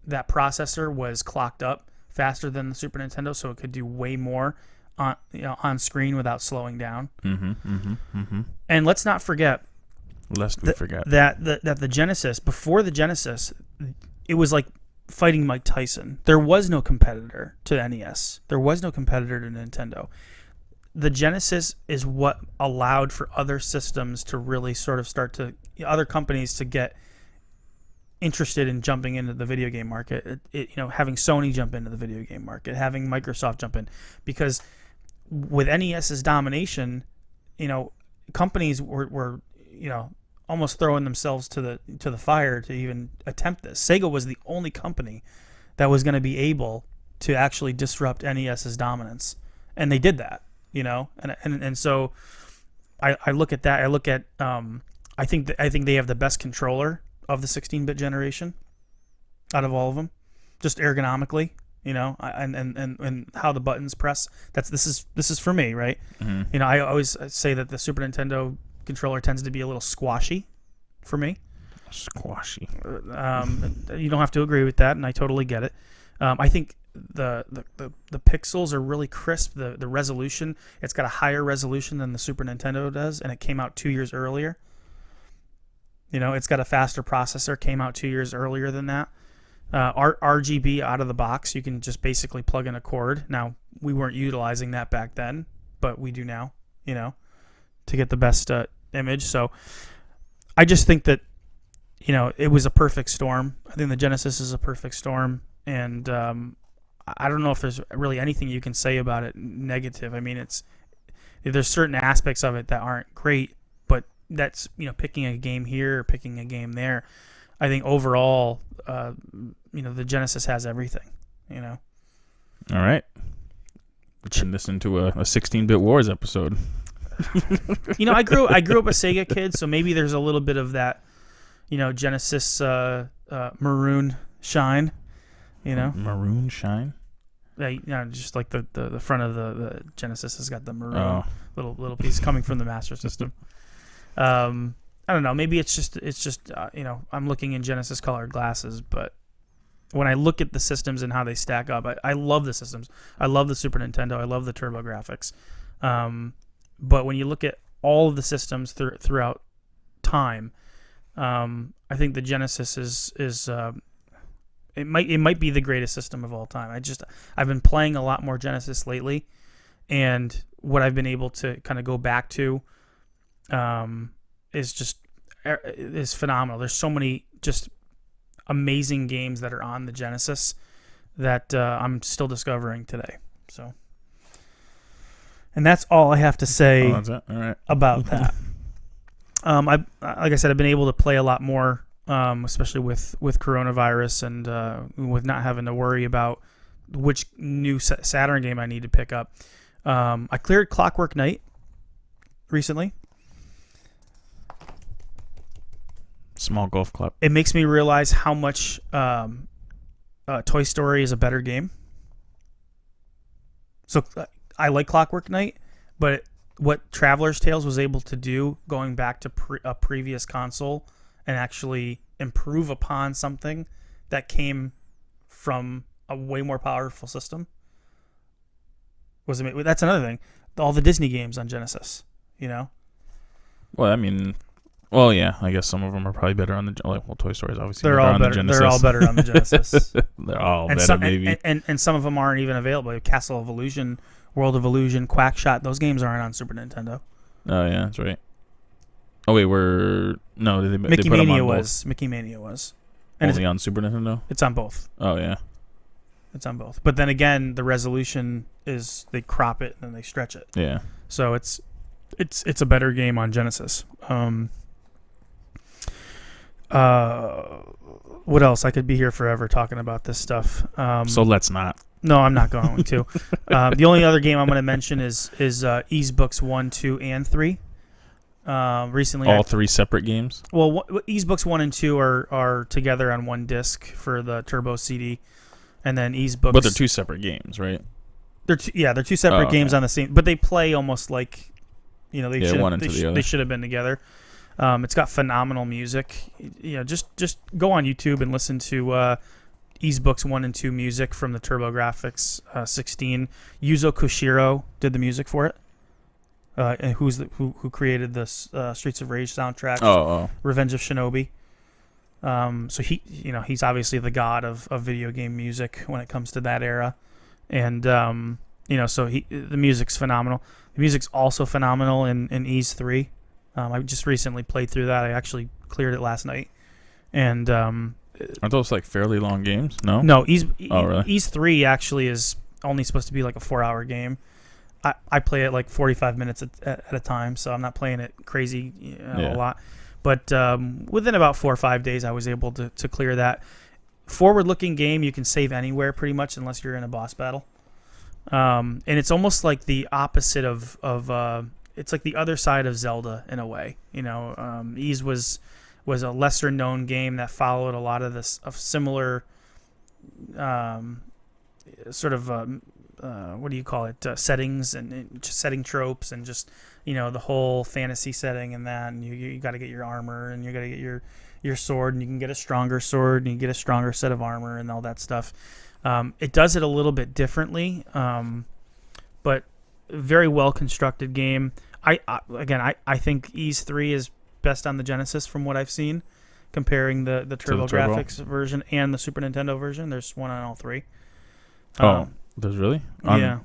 processor was clocked up faster than the Super Nintendo, so it could do way more on screen without slowing down. And let's not forget, that the Genesis, before the Genesis, it was like fighting Mike Tyson. There was no competitor to NES. There was no competitor to Nintendo. The Genesis is what allowed for other systems to really sort of other companies to get interested in jumping into the video game market. Having Sony jump into the video game market, having Microsoft jump in, because with NES's domination, companies were almost throwing themselves to the fire to even attempt this. Sega was the only company that was going to be able to actually disrupt NES's dominance, and they did that. And so I look at that. I look at I think they have the best controller of the 16-bit generation out of all of them, just ergonomically. And how the buttons press. This is for me, right? Mm-hmm. I always say that the Super Nintendo controller tends to be a little squashy for me. Squashy. You don't have to agree with that, and I totally get it. I think the pixels are really crisp. The resolution, it's got a higher resolution than the Super Nintendo does, and it came out 2 years earlier. It's got a faster processor, came out 2 years earlier than that. RGB out of the box, you can just basically plug in a cord. Now, we weren't utilizing that back then, but we do now, to get the best image. So I just think that, it was a perfect storm. I think the Genesis is a perfect storm, and I don't know if there's really anything you can say about it negative. I mean, there's certain aspects of it that aren't great, but that's, picking a game here or picking a game there. I think overall, the Genesis has everything. All right. We turned this into a 16-bit Wars episode. I grew up a Sega kid, so maybe there's a little bit of that, Genesis maroon shine. Maroon shine. Just like the front of the Genesis has got the maroon little piece coming from the Master System. I don't know. Maybe it's just I'm looking in Genesis colored glasses, but when I look at the systems and how they stack up, I love the systems. I love the Super Nintendo. I love the TurboGrafx. But when you look at all of the systems throughout time, I think the Genesis is it might be the greatest system of all time. I've been playing a lot more Genesis lately, and what I've been able to kind of go back to is phenomenal. There's so many just amazing games that are on the Genesis that I'm still discovering today. So, and that's all I have to say all right. about that. Like I said, I've been able to play a lot more, especially with coronavirus and with not having to worry about which new Saturn game I need to pick up. I cleared Clockwork Knight recently. Small golf club. It makes me realize how much Toy Story is a better game. So I like Clockwork Knight, but what Traveler's Tales was able to do, going back to a previous console and actually improve upon something that came from a way more powerful system. That's another thing. All the Disney games on Genesis, you know. Well, I mean, well, yeah. I guess some of them are probably better on the Toy Story's obviously They're all on the better. Genesis. They're all better on the Genesis. They're all and better, some, maybe. And some of them aren't even available. Castle of Illusion, World of Illusion, Quackshot. Those games aren't on Super Nintendo. Oh yeah, that's right. Oh wait, they Mickey put them Mania on was. Mickey Mania was. And only on Super Nintendo. It's on both. Oh yeah. It's on both. But then again, the resolution is they crop it and then they stretch it. Yeah. So it's a better game on Genesis. What else? I could be here forever talking about this stuff. So let's not. No, I'm not going to. The only other game I'm going to mention is Ys Books 1, 2, and 3. Recently, all three separate games. Well, Ys Books 1 and 2 are together on one disc for the Turbo CD, and then Ys Books. But they're two separate games, right? They're two separate games on the same, but they play almost like, they should have been together. It's got phenomenal music. Just go on YouTube and listen to Ys Books 1 and 2 music from the TurboGrafx 16. Yuzo Koshiro did the music for it. And who created the Streets of Rage soundtrack? Revenge of Shinobi. So he's obviously the god of video game music when it comes to that era, and so the music's phenomenal. The music's also phenomenal in Ys 3. I just recently played through that. I actually cleared it last night, and aren't those like fairly long games? No, Ys really? Ys 3 actually is only supposed to be like a 4-hour game. I play it like 45 minutes at a time, so I'm not playing it crazy a lot. But within about 4 or 5 days, I was able to clear that. Forward-looking game, you can save anywhere pretty much unless you're in a boss battle. And it's almost like the opposite of it's like the other side of Zelda in a way. Ys was a lesser-known game that followed a lot of this similar sort of what do you call it? Settings and just setting tropes and just the whole fantasy setting and that. And you got to get your armor and you got to get your sword, and you can get a stronger sword and you get a stronger set of armor and all that stuff. It does it a little bit differently, but very well constructed game. I think Ys 3 is best on the Genesis from what I've seen, comparing the TurboGrafx version and the Super Nintendo version. There's one on all three. There's really? Yeah.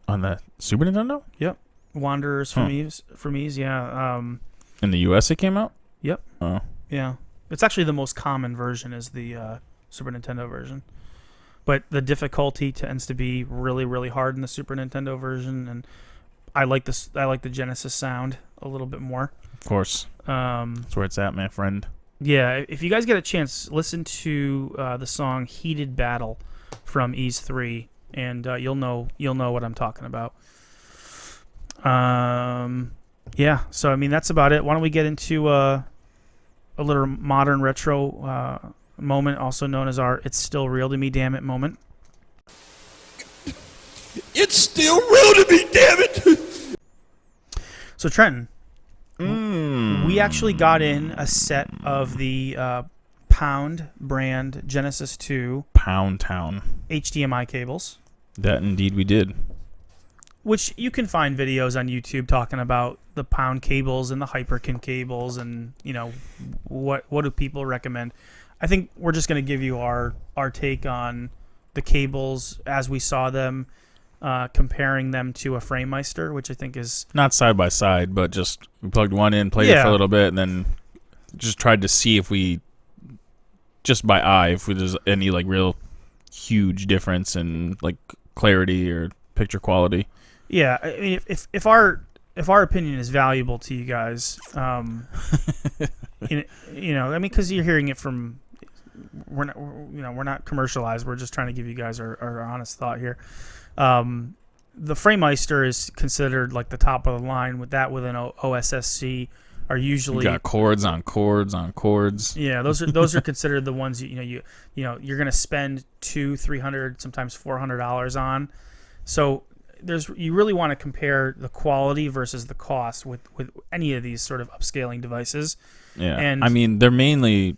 On the Super Nintendo? Yep. Wanderers from Ys, yeah. In the US it came out? Yep. Oh. Yeah. It's actually the most common version is the Super Nintendo version. But the difficulty tends to be really, really hard in the Super Nintendo version, and I like the Genesis sound a little bit more. Of course. That's where it's at, my friend. Yeah, if you guys get a chance, listen to the song "Heated Battle" from Ys 3, and you'll know what I'm talking about. Yeah. So I mean, that's about it. Why don't we get into a little modern retro moment, also known as our "It's Still Real to Me, Damn It" moment. It's still real to me, damn it! So Trenton, we actually got in a set of the Pound brand Genesis 2 Pound Town HDMI cables. That indeed we did. Which you can find videos on YouTube talking about the Pound cables and the Hyperkin cables, and what do people recommend. I think we're just going to give you our take on the cables as we saw them, comparing them to a FrameMeister, which I think is not side by side, but just we plugged one in, played it for a little bit, and then just tried to see if we, just by eye, if there's any like real huge difference in like clarity or picture quality. Yeah, I mean, if our opinion is valuable to you guys, I mean, because you're hearing it from, we're not commercialized. We're just trying to give you guys our honest thought here. The FrameMeister is considered like the top of the line. With that, with an OSSC, are usually you got cords on cords on cords. Yeah, those are considered the ones you're going to spend $200-$300, sometimes $400 on. So you really want to compare the quality versus the cost with any of these sort of upscaling devices. Yeah, and I mean they're mainly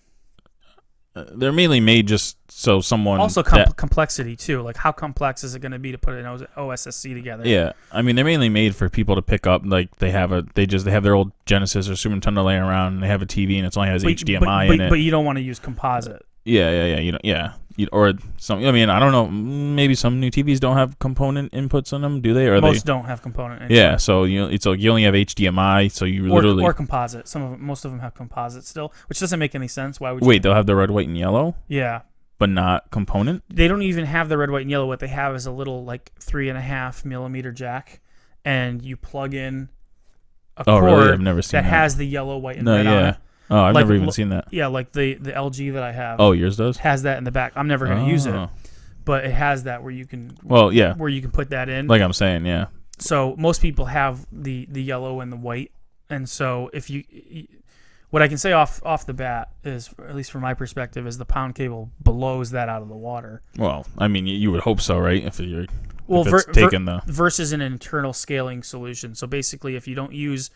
they're mainly made just so someone Also, complexity too. Like, how complex is it going to be to put an OSSC together? Yeah, I mean, they're mainly made for people to pick up. Like, they have their old Genesis or Super Nintendo laying around, and they have a TV, and it only has HDMI in it. But you don't want to use composite. Yeah. Or some. I mean, I don't know. Maybe some new TVs don't have component inputs on them, do they? Or Most don't have component inputs. Yeah, so it's like you only have HDMI, so you literally or composite. Most of them have composite still, which doesn't make any sense. Why would you? Wait, they'll have the red, white, and yellow? Yeah. But not component? They don't even have the red, white, and yellow. What they have is a little, like, 3.5 millimeter jack, and you plug in a cord really? I've never seen that. has the yellow, white, and red on it. Oh, I've never even seen that. Yeah, like the LG that I have. Oh, yours does? Has that in the back. I'm never going to use it, but it has that where you can. Well, yeah. Where you can put that in. Like I'm saying, yeah. So most people have the yellow and the white, and so if you, what I can say off the bat is, at least from my perspective, is the pound cable blows that out of the water. Well, I mean, you would hope so, right? If it's versus an internal scaling solution. So basically, if you don't use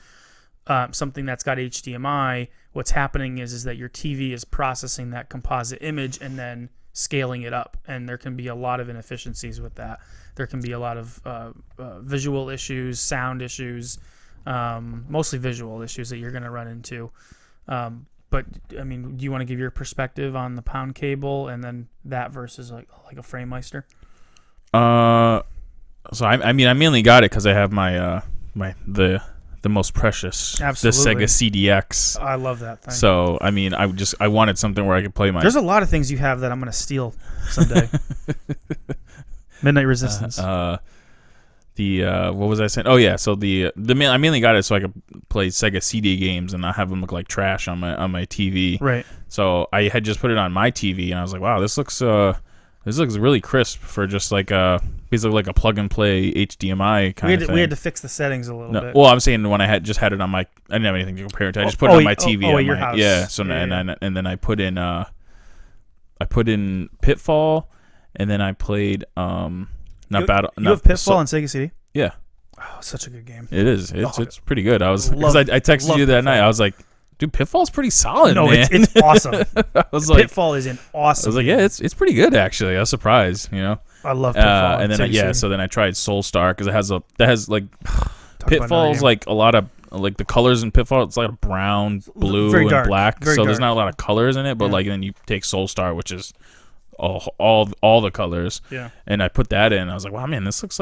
something that's got HDMI, what's happening is that your TV is processing that composite image and then scaling it up, and there can be a lot of inefficiencies with that. There can be a lot of visual issues, sound issues, mostly visual issues that you're going to run into. But I mean, do you want to give your perspective on the pound cable and then that versus like a FrameMeister? So I mean, I mainly got it because I have my the most precious, Absolutely. the Sega CDX. I love that thing. So I mean, I wanted something where I could play my. There's a lot of things you have that I'm going to steal someday. Midnight Resistance. What was I saying? Oh yeah, so I mainly got it so I could play Sega CD games and not have them look like trash on my TV. Right. So I had just put it on my TV and I was like, wow, this looks really crisp for just like basically like a plug and play HDMI kind of thing. We had to fix the settings a little bit. Well, I'm saying when I had it on my, I didn't have anything to compare it to. I just put it on my TV. at your house. Yeah. So and then I put in Pitfall, and then I played You have Pitfall on Sega CD? Yeah. Oh, such a good game. It is. It's pretty good. I texted you that Pitfall. night. I was like, dude, Pitfall's pretty solid, no, man. it's awesome. I was like, Pitfall is an awesome. I was like, yeah, it's pretty good actually. I was surprised, I love Pitfall. And then so then I tried Soulstar because that has like Pitfall's like a lot of like the colors in Pitfall. It's like brown, blue, Very and dark. black. Very so there's dark. not a lot of colors in it. But like then you take Soulstar, which is all the colors. Yeah. And I put that in. I was like, wow, man, this looks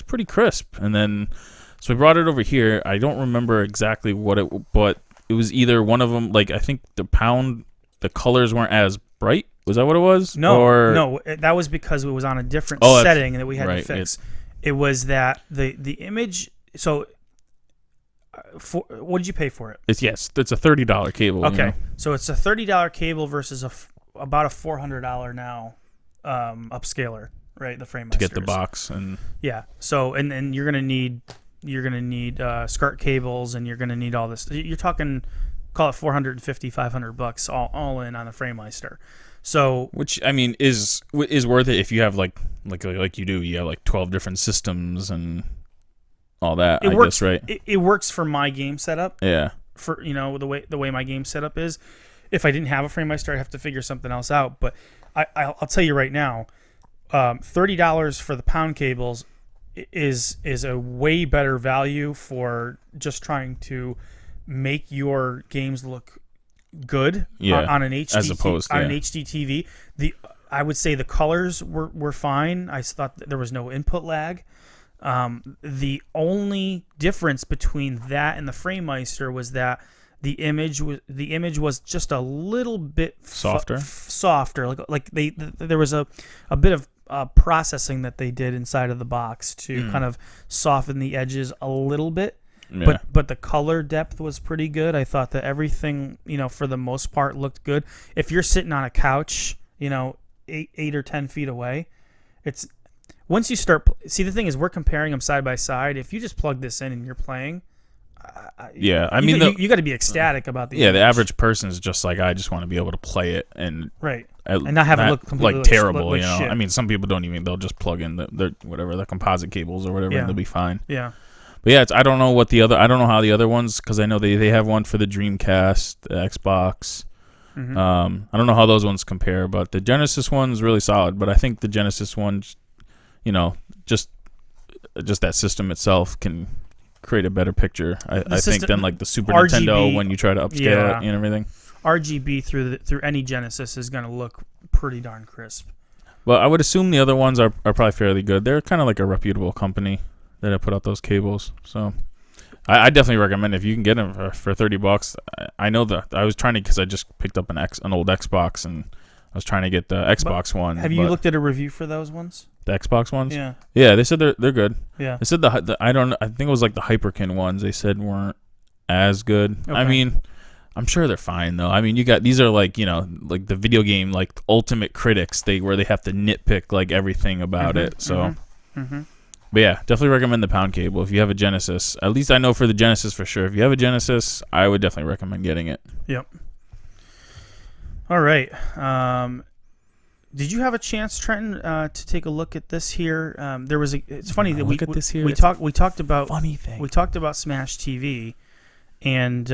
pretty crisp. And then so we brought it over here. I don't remember exactly but it was either one of them. Like I think the colors weren't as bright. Was that what it was? No, that was because it was on a different setting that we had to fix. It was that the image. So, what did you pay for it? It's a $30 cable. Okay, so it's a $30 cable versus about a $400 now upscaler, right? The FrameMeister to get the box and yeah. So and you're gonna need SCART cables, and you're gonna need all this. You're talking, call it $450, $500 all in on a FrameMeister. So, which I mean is worth it if you have like you do. You have like 12 different systems and all that. I guess, right? It works for my game setup. Yeah. For the way my game setup is. If I didn't have a FrameMeister, I'd have to figure something else out. But I'll tell you right now, $30 for the pound cables is a way better value for just trying to make your games look good on an HD as opposed an HD TV. I would say the colors were fine. I thought that there was no input lag. The only difference between that and the FrameMeister was that the image was just a little bit softer. Like there was a bit of Mm. processing that they did inside of the box to kind of soften the edges a little bit. Yeah. But the color depth was pretty good. I thought that everything, for the most part, looked good. If you're sitting on a couch, 8 or 10 feet away, it's once you start. See, the thing is, we're comparing them side by side. If you just plug this in and you're playing, you got to be ecstatic about the. Yeah, image. the average person is just like, I just want to be able to play it and and not have it look completely like terrible. like shit. I mean, some people don't even. They'll just plug in the composite cables or whatever, and they'll be fine. Yeah. But yeah, I don't know how the other ones, because I know they have one for the Dreamcast, the Xbox. I don't know how those ones compare, but the Genesis one's really solid. But I think the Genesis one, just that system itself can create a better picture. I think than like the Super RGB, Nintendo when you try to upscale it and everything. RGB through any Genesis is going to look pretty darn crisp. Well, I would assume the other ones are probably fairly good. They're kind of like a reputable company that have put out those cables. So I definitely recommend if you can get them for $30. I know that I was trying to, because I just picked up an old Xbox and I was trying to get the Xbox one. Have you looked at a review for those ones? The Xbox ones? Yeah. Yeah, they said they're good. Yeah. They said I think it was like the Hyperkin ones. They said weren't as good. Okay. I mean, I'm sure they're fine though. I mean, these are like, like the video game like ultimate critics. Where they have to nitpick like everything about it. So, but yeah, definitely recommend the pound cable if you have a Genesis. At least I know for the Genesis for sure. If you have a Genesis, I would definitely recommend getting it. Yep. All right. Did you have a chance, Trenton, to take a look at this here? It's funny that we talked about funny thing. We talked about Smash TV, and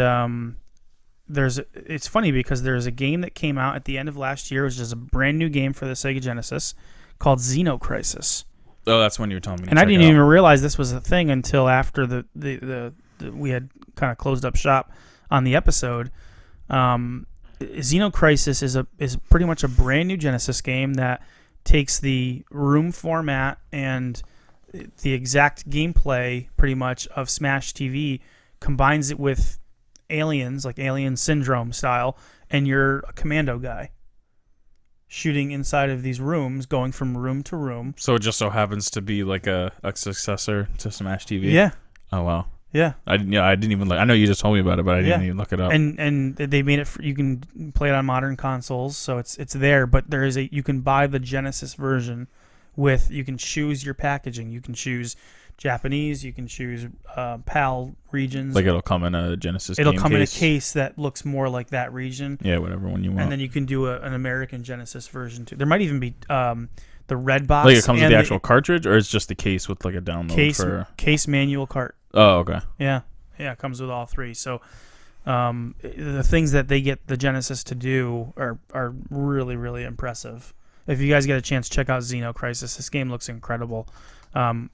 it's funny because there's a game that came out at the end of last year, which is a brand new game for the Sega Genesis called Xenocrisis. Oh, that's when you were telling me. And I didn't even realize this was a thing until after the we had kind of closed up shop on the episode. Xenocrisis is pretty much a brand new Genesis game that takes the room format and the exact gameplay pretty much of Smash TV, combines it with aliens, like Alien Syndrome style, and you're a commando guy shooting inside of these rooms, going from room to room. So it just so happens to be like a successor to Smash TV? Yeah. Oh, wow. Yeah. I didn't even look. I know you just told me about it, but I didn't even look it up. And they made it you can play it on modern consoles, so it's there, but you can buy the Genesis version you can choose your packaging. You can choose Japanese, you can choose PAL regions. Like it'll come in a Genesis It'll game come case. in a case that looks more like that region. Yeah, whatever one you want. And then you can do an American Genesis version too. There might even be the red box. Like it comes with the actual cartridge, or it's just the case with like a download case manual cart. Oh, okay. Yeah, it comes with all three. So the things that they get the Genesis to do are really, really impressive. If you guys get a chance, check out Xenocrisis. This game looks incredible.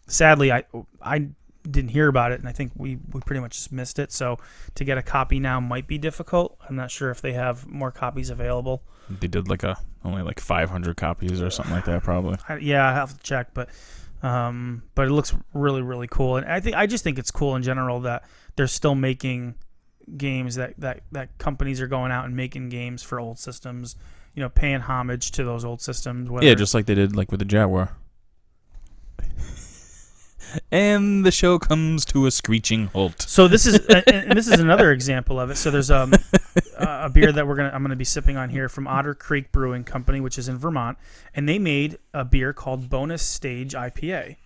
Sadly, I didn't hear about it, and I think we pretty much just missed it. So to get a copy now might be difficult. I'm not sure if they have more copies available. They did only like 500 copies or something like that, probably. I have to check, but it looks really, really cool. And I just think it's cool in general that they're still making games, that companies are going out and making games for old systems, paying homage to those old systems. Yeah, just like they did like with the Jaguar. And the show comes to a screeching halt. So this is another example of it. So there's a beer that I'm gonna be sipping on here from Otter Creek Brewing Company, which is in Vermont, and they made a beer called Bonus Stage IPA.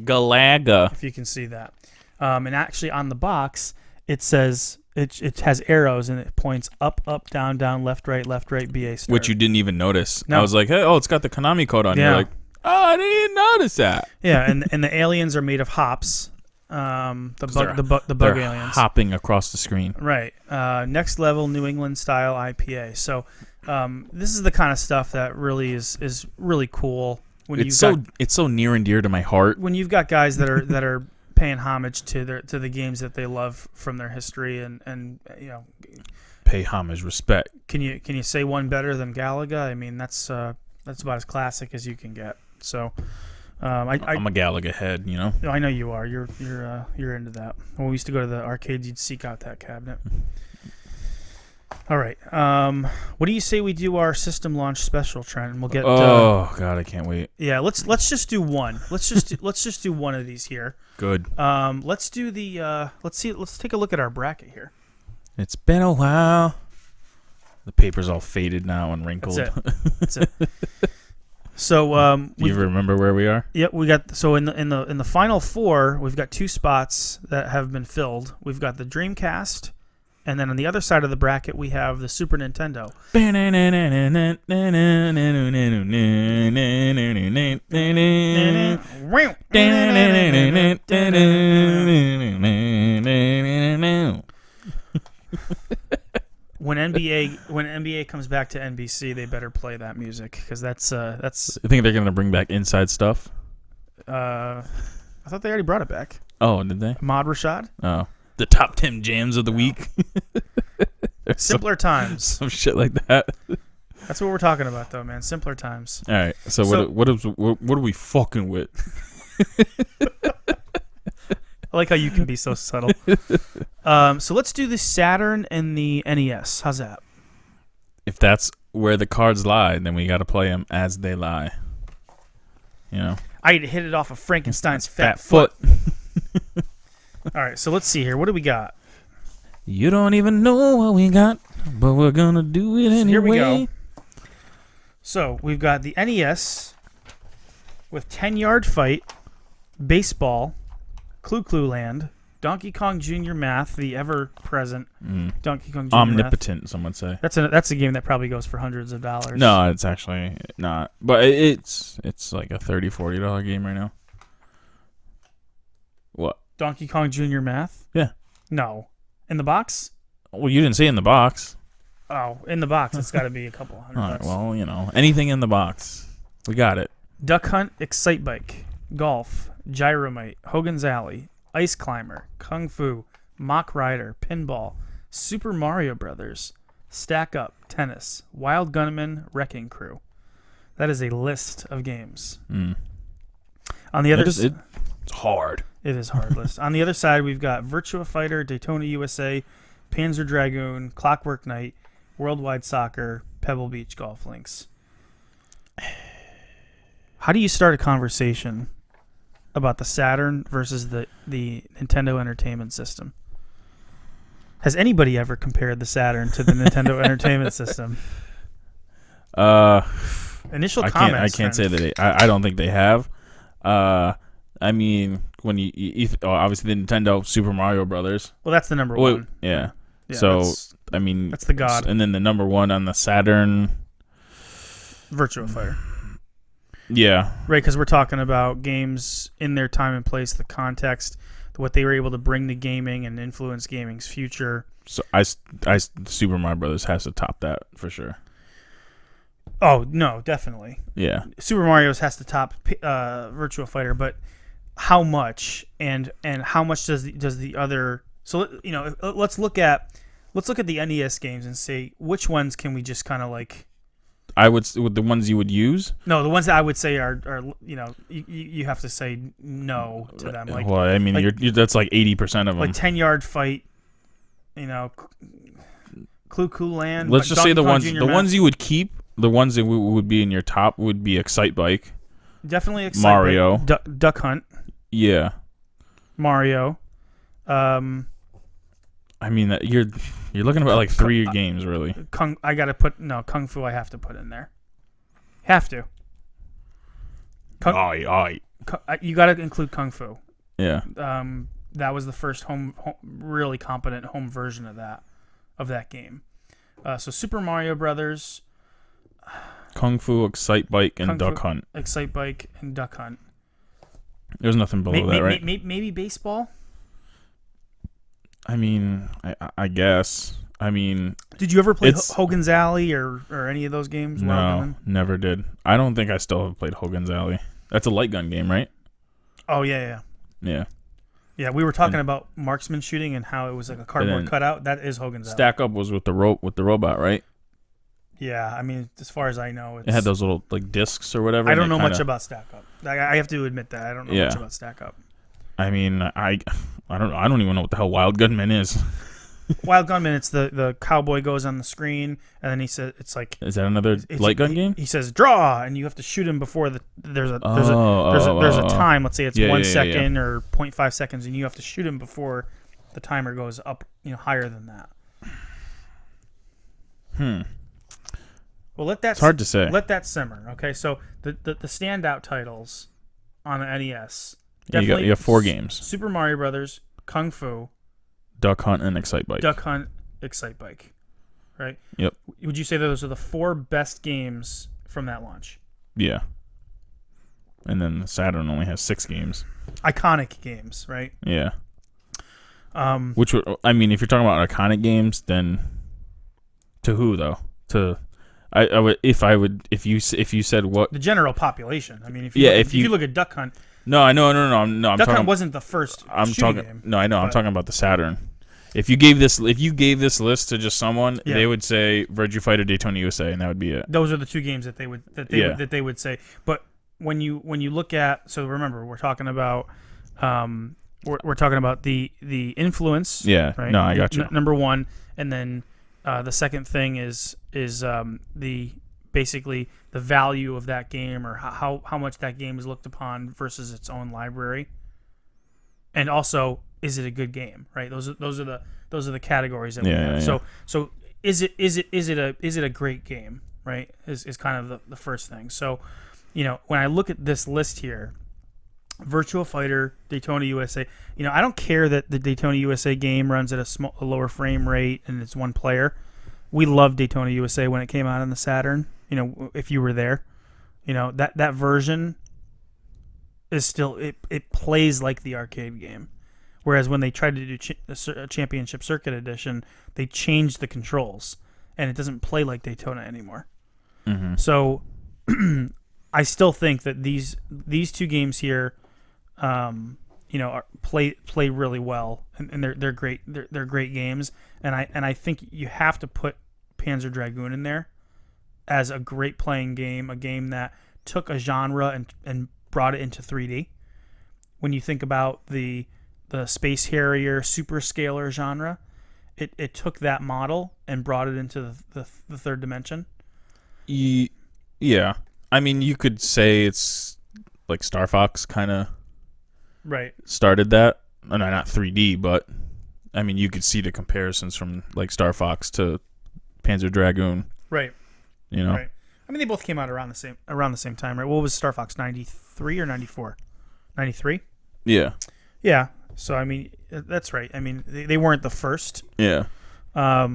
Galaga. If you can see that, and actually on the box it says it has arrows and it points up, down, left, right, BA star. Which you didn't even notice. No. I was like, hey, it's got the Konami code on. Yeah. You're like, oh, I didn't even notice that. Yeah, and the aliens are made of hops. The bug aliens hopping across the screen. Right. Next level New England style IPA. So this is the kind of stuff that really is really cool. It's so near and dear to my heart. When you've got guys that are paying homage to the games that they love from their history and pay homage, respect. Can you say one better than Galaga? I mean that's about as classic as you can get. So I'm a Galaga head, I know you are. You're into that. When we used to go to the arcade, you'd seek out that cabinet. All right. What do you say we do our system launch special, Trent? And we'll get. Oh God, I can't wait. Yeah, let's just do one. Let's just do one of these here. Good. Let's do the. Let's take a look at our bracket here. It's been a while. The paper's all faded now and wrinkled. That's it. So, do you remember where we are? Yeah, we got in the final four. We've got two spots that have been filled. We've got the Dreamcast, and then on the other side of the bracket we have the Super Nintendo. NBA comes back to NBC, they better play that music because that's. I think they're gonna bring back Inside Stuff. I thought they already brought it back. Oh, did they? Ahmad Rashad. Oh, the top 10 jams of the week. Simpler times. Some shit like that. That's what we're talking about, though, man. Simpler times. All right. So what are we fucking with? I like how you can be so subtle. So let's do the Saturn and the NES. How's that? If that's where the cards lie, then we got to play them as they lie. You know. I hit it off of Frankenstein's fat foot. All right. So let's see here. What do we got? You don't even know what we got, but we're gonna do it anyway. Here we go. So we've got the NES with 10-Yard Fight, Baseball, Clue Land, Donkey Kong Jr. Math, the ever-present Donkey Kong Jr. Omnipotent, Math. some would say. That's a game that probably goes for hundreds of dollars. No, it's actually not. But it's like a $30, $40 game right now. What? Donkey Kong Jr. Math? Yeah. No. In the box? Well, you didn't say in the box. Oh, in the box, it's got to be a couple hundred All right, bucks. well, anything in the box. We got it. Duck Hunt, Excite Bike, Golf, Gyromite, Hogan's Alley, Ice Climber, Kung Fu, Mock Rider, Pinball, Super Mario Brothers, Stack Up, Tennis, Wild Gunman, Wrecking Crew. That is a list of games. On the other It's hard. It is hard list. On the other side, we've got Virtua Fighter, Daytona USA, Panzer Dragoon, Clockwork Knight, Worldwide Soccer, Pebble Beach Golf Links. How do you start a conversation about the Saturn versus the Nintendo Entertainment System? Has anybody ever compared the Saturn to the Nintendo Entertainment System? Initial comments. I can't say that. I don't think they have. I mean, when you obviously the Nintendo Super Mario Brothers. Well, that's the number one. Yeah. So I mean, that's the god. And then the number one on the Saturn, Virtua Fighter. Yeah. Right, because we're talking about games in their time and place, the context, what they were able to bring to gaming and influence gaming's future. So Super Mario Brothers has to top that for sure. Oh no, definitely. Yeah. Super Mario's has to top Virtua Fighter, but how much and how much does the other? So let's look at the NES games and say which ones can we just kind of like. I would with the ones you would use. No, the ones that I would say are you have to say no to them. Like, well, I mean, you're that's like 80% of them. Like 10-Yard Fight, Clue Land. Let's just say the ones Junior ones you would keep. The ones that would be in your top would be Excite Bike. Definitely Excite Mario. Bike. Duck Hunt. Yeah. Mario. I mean, you're looking about like three games really. Kung Fu. I have to put in there. Have to. You got to include Kung Fu. Yeah. That was the first really competent home version of that game. So Super Mario Brothers. Kung Fu, Excite Bike, and Duck Hunt. Excite Bike and Duck Hunt. There's nothing below that, right? Maybe baseball. I mean, I guess. I mean, did you ever play Hogan's Alley or any of those games? No, never did. I don't think I still have played Hogan's Alley. That's a light gun game, right? Oh yeah. Yeah, we were talking about marksman shooting and how it was like a cardboard cutout. That is Hogan's Alley. Stack Up was with the robot, right? Yeah, I mean, as far as I know, it had those little like discs or whatever. I don't know much about Stack Up. I have to admit that I don't know much about Stack Up. I mean, I don't even know what the hell Wild Gunman is. Wild Gunman, it's the cowboy goes on the screen and then he says it's like. Is that another light gun game? He says draw and you have to shoot him before there's a time. Let's say it's 1 second or 0.5 seconds and you have to shoot him before the timer goes up higher than that. Well, it's hard to say. Let that simmer. Okay, so the standout titles on the NES. Yeah, you have 4 games: Super Mario Brothers, Kung Fu, Duck Hunt, and Excite Bike. Duck Hunt, Excite Bike. Right. Yep. Would you say those are the 4 best games from that launch? Yeah. And then the Saturn only has 6 games. Iconic games, right? Yeah. Which would, I mean, if you're talking about iconic games, then To who though? To I would if you said what? The general population. I mean, if you look at Duck Hunt. No, I know, no. I'm Duck talking. Hunt wasn't the first. I'm shooting talking. game, No, I know. I'm but- talking about the Saturn. If you gave this list to just someone, Yeah. they would say Virtua Fighter Daytona USA, and that would be it. Those are the two games that they would say. But when you look at, so remember, we're talking about we're talking about the influence. Yeah. Right? No, I got you. Number one, and then the second thing is the basically the value of that game, or how much that game is looked upon versus its own library, and also, is it a good game? Right. Those are the categories that we have. Yeah. So is it a great game? Right. Is kind of the first thing. So, when I look at this list here, Virtua Fighter, Daytona USA. I don't care that the Daytona USA game runs at a lower frame rate and it's one player. We loved Daytona USA when it came out on the Saturn. If you were there, that version is still it plays like the arcade game. Whereas when they tried to do a Championship Circuit Edition, they changed the controls and it doesn't play like Daytona anymore. Mm-hmm. So I still think that these two games here, play really well, and they're great. They're great games, and I think you have to put Panzer Dragoon in there as a great playing game, a game that took a genre and brought it into 3D. When you think about the Space Harrier Super Scaler genre, it took that model and brought it into the third dimension. Yeah. I mean, you could say it's like Star Fox kind of Right. started that. No, not 3D, but I mean, you could see the comparisons from like Star Fox to Panzer Dragoon. Right. Right. I mean, they both came out around the same time, right? What was Star Fox, 93 or 94? 93? Yeah. Yeah. So, I mean, that's right. I mean, they weren't the first. Yeah. But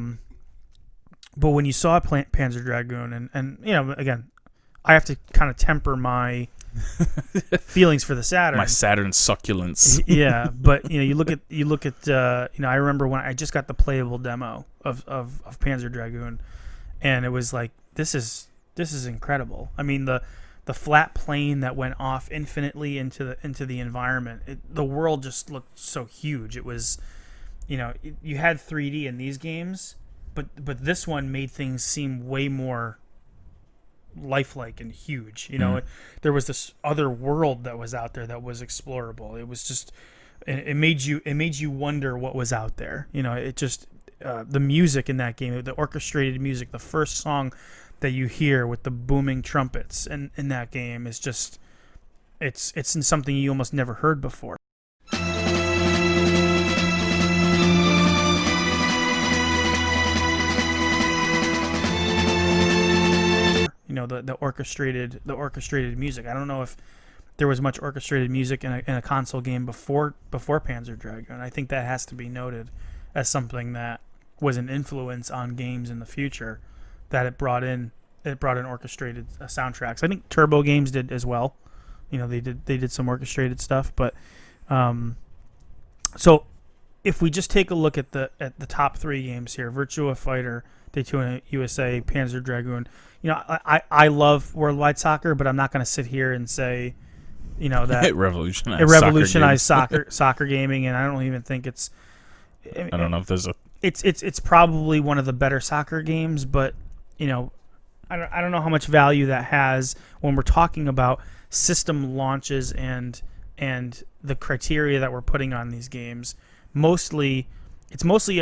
when you saw Panzer Dragoon, and again, I have to kind of temper my feelings for the Saturn. My Saturn succulence. Yeah, but you look at I remember when I just got the playable demo of Panzer Dragoon, and it was like, this is incredible. I mean, the flat plane that went off infinitely into the environment, the world just looked so huge. It was, you had 3D in these games, but this one made things seem way more lifelike and huge. There was this other world that was out there that was explorable. It was just, it made you wonder what was out there. It just, the music in that game, the orchestrated music, the first song that you hear with the booming trumpets in that game is just, it's something you almost never heard before. The orchestrated music. I don't know if there was much orchestrated music in a console game before Panzer Dragoon. I think that has to be noted as something that was an influence on games in the future, that it brought in orchestrated soundtracks. I think Turbo Games did as well. They did some orchestrated stuff, but so if we just take a look at the top three games here, Virtua Fighter, Daytona USA, Panzer Dragoon. I love Worldwide Soccer, but I'm not going to sit here and say, that It revolutionized soccer gaming, and I don't even think it's. I don't know if there's a. It's probably one of the better soccer games, but I don't know how much value that has when we're talking about system launches and the criteria that we're putting on these games. Mostly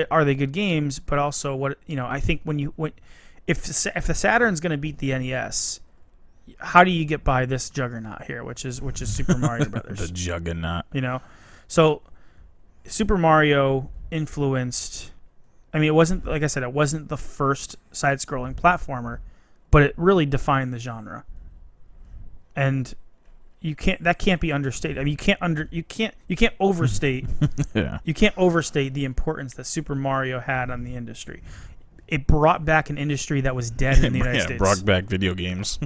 are they good games, but also what I think if the Saturn's going to beat the NES, how do you get by this juggernaut here, which is Super Mario Brothers? The juggernaut. So Super Mario influenced. I mean, it wasn't, like I said, it wasn't the first side-scrolling platformer, but it really defined the genre. And that can't be understated. I mean, you can't overstate. Yeah. You can't overstate the importance that Super Mario had on the industry. It brought back an industry that was dead in the United States. Brought back video games.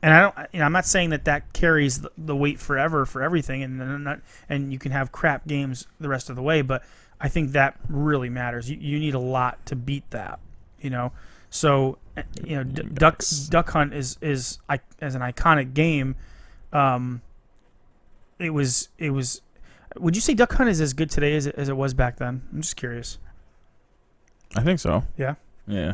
And I don't, I'm not saying that carries the weight forever for everything, and you can have crap games the rest of the way. But I think that really matters. You need a lot to beat that, So, Duck Hunt is as an iconic game. It was. Would you say Duck Hunt is as good today as it was back then? I'm just curious. I think so. Yeah. Yeah.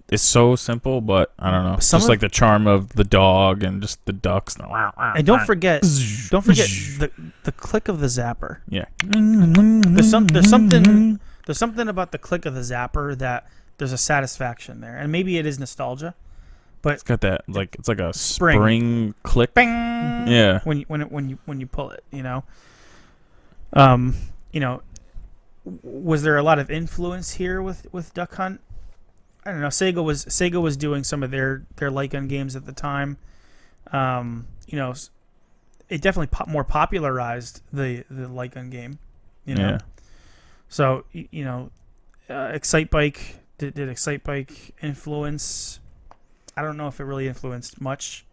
It's so simple, but I don't know. It's just like the charm of the dog and just the ducks. And don't forget the click of the zapper. Yeah. There's something about the click of the zapper that there's a satisfaction there, and maybe it is nostalgia, but it's got that it's like a spring click. Bang! Yeah. When you pull it, was there a lot of influence here with Duck Hunt? I don't know. Sega was doing some of their light gun games at the time. It definitely more popularized the light gun game. Yeah. So Excite Bike did Excite Bike influence? I don't know if it really influenced much.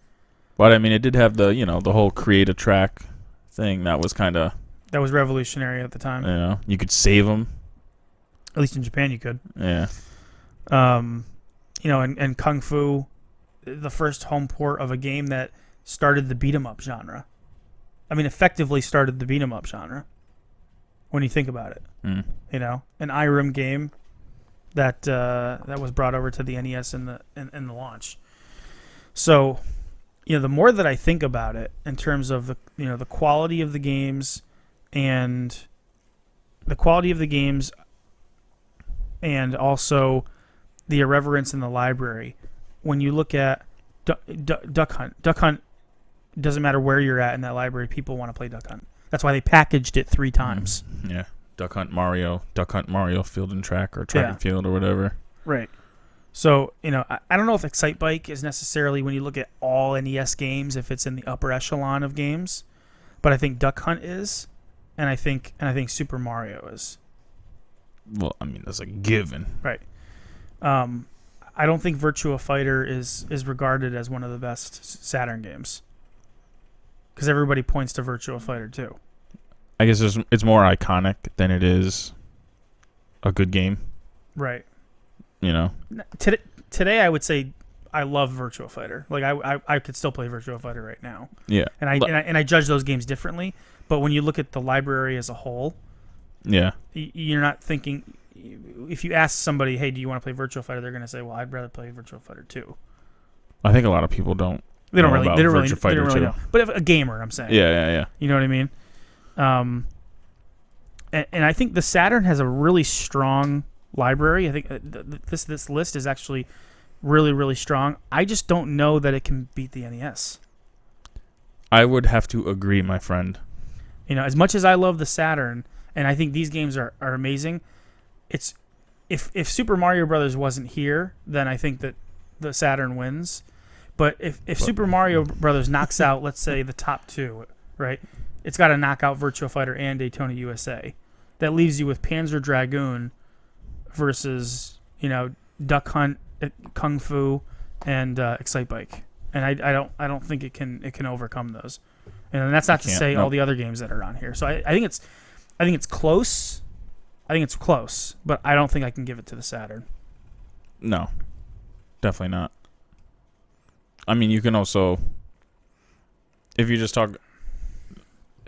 But I mean, it did have the whole create a track thing that was kind of revolutionary at the time. You could save them. At least in Japan, you could. Yeah. And Kung Fu, the first home port of a game that started the beat 'em up genre. I mean, effectively started the beat 'em up genre. When you think about it, an IRIM game that was brought over to the NES in the launch. So, the more that I think about it in terms of the quality of the games and also the irreverence in the library. When you look at Duck Hunt doesn't matter where you're at in that library, people want to play Duck Hunt. That's why they packaged it 3 times. Yeah. Duck Hunt Mario, Field and Track, or Track and Field, or whatever. Right. So, I don't know if Excite Bike is necessarily, when you look at all NES games, if it's in the upper echelon of games, but I think Duck Hunt is, and I think Super Mario is. Well, I mean, that's a given. Right. I don't think Virtua Fighter is regarded as one of the best Saturn games, because everybody points to Virtua Fighter 2. I guess it's more iconic than it is a good game. Right. Today I would say I love Virtua Fighter. Like I could still play Virtua Fighter right now. Yeah. And I judge those games differently. But when you look at the library as a whole, yeah, you're not thinking. If you ask somebody, hey, do you want to play Virtua Fighter? They're going to say, well, I'd rather play Virtua Fighter 2. I think a lot of people don't. They don't really know. But if a gamer, I'm saying. Yeah. You know what I mean? And I think the Saturn has a really strong library. I think this list is actually really, really strong. I just don't know that it can beat the NES. I would have to agree, my friend. As much as I love the Saturn, and I think these games are amazing, it's if Super Mario Brothers wasn't here, then I think that the Saturn wins. But if Super Mario Brothers knocks out, let's say, the top 2, right? It's got to knock out Virtua Fighter and Daytona USA. That leaves you with Panzer Dragoon versus, Duck Hunt, Kung Fu, and Excite Bike. And I don't think it can overcome those. And that's not to say all the other games that are on here. So I think it's close. I think it's close, but I don't think I can give it to the Saturn. No, definitely not. I mean, you can also, if you just talk.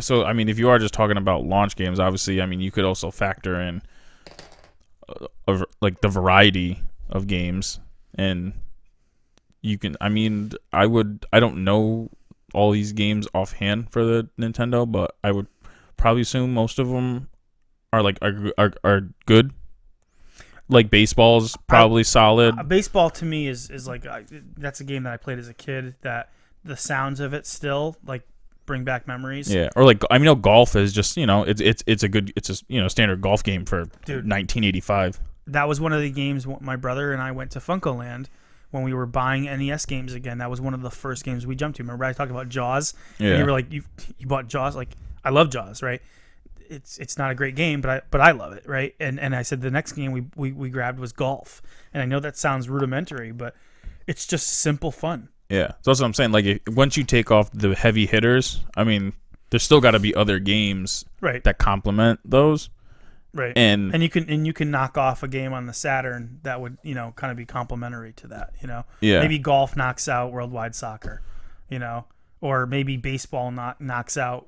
So, I mean, if you are just talking about launch games, obviously, I mean, you could also factor in the variety of games, and you can. I mean, I don't know all these games offhand for the Nintendo, but I would probably assume most of them are good. Like baseball's probably solid. Baseball to me is like that's a game that I played as a kid. That the sounds of it still bring back memories. Yeah, or golf is just it's a standard golf game for 1985. That was one of the games my brother and I went to FuncoLand when we were buying NES games again. That was one of the first games we jumped to. Remember I talked about Jaws? Yeah. And you were like, you bought Jaws? Like, I love Jaws, right? It's not a great game, but I love it, right? And I said the next game we grabbed was golf. And I know that sounds rudimentary, but it's just simple fun. Yeah, so that's what I'm saying. Like, once you take off the heavy hitters, I mean, there's still got to be other games Right. that complement those. Right. And you can knock off a game on the Saturn that would, kind of be complementary to that, Yeah. Maybe golf knocks out Worldwide Soccer, or maybe baseball knocks out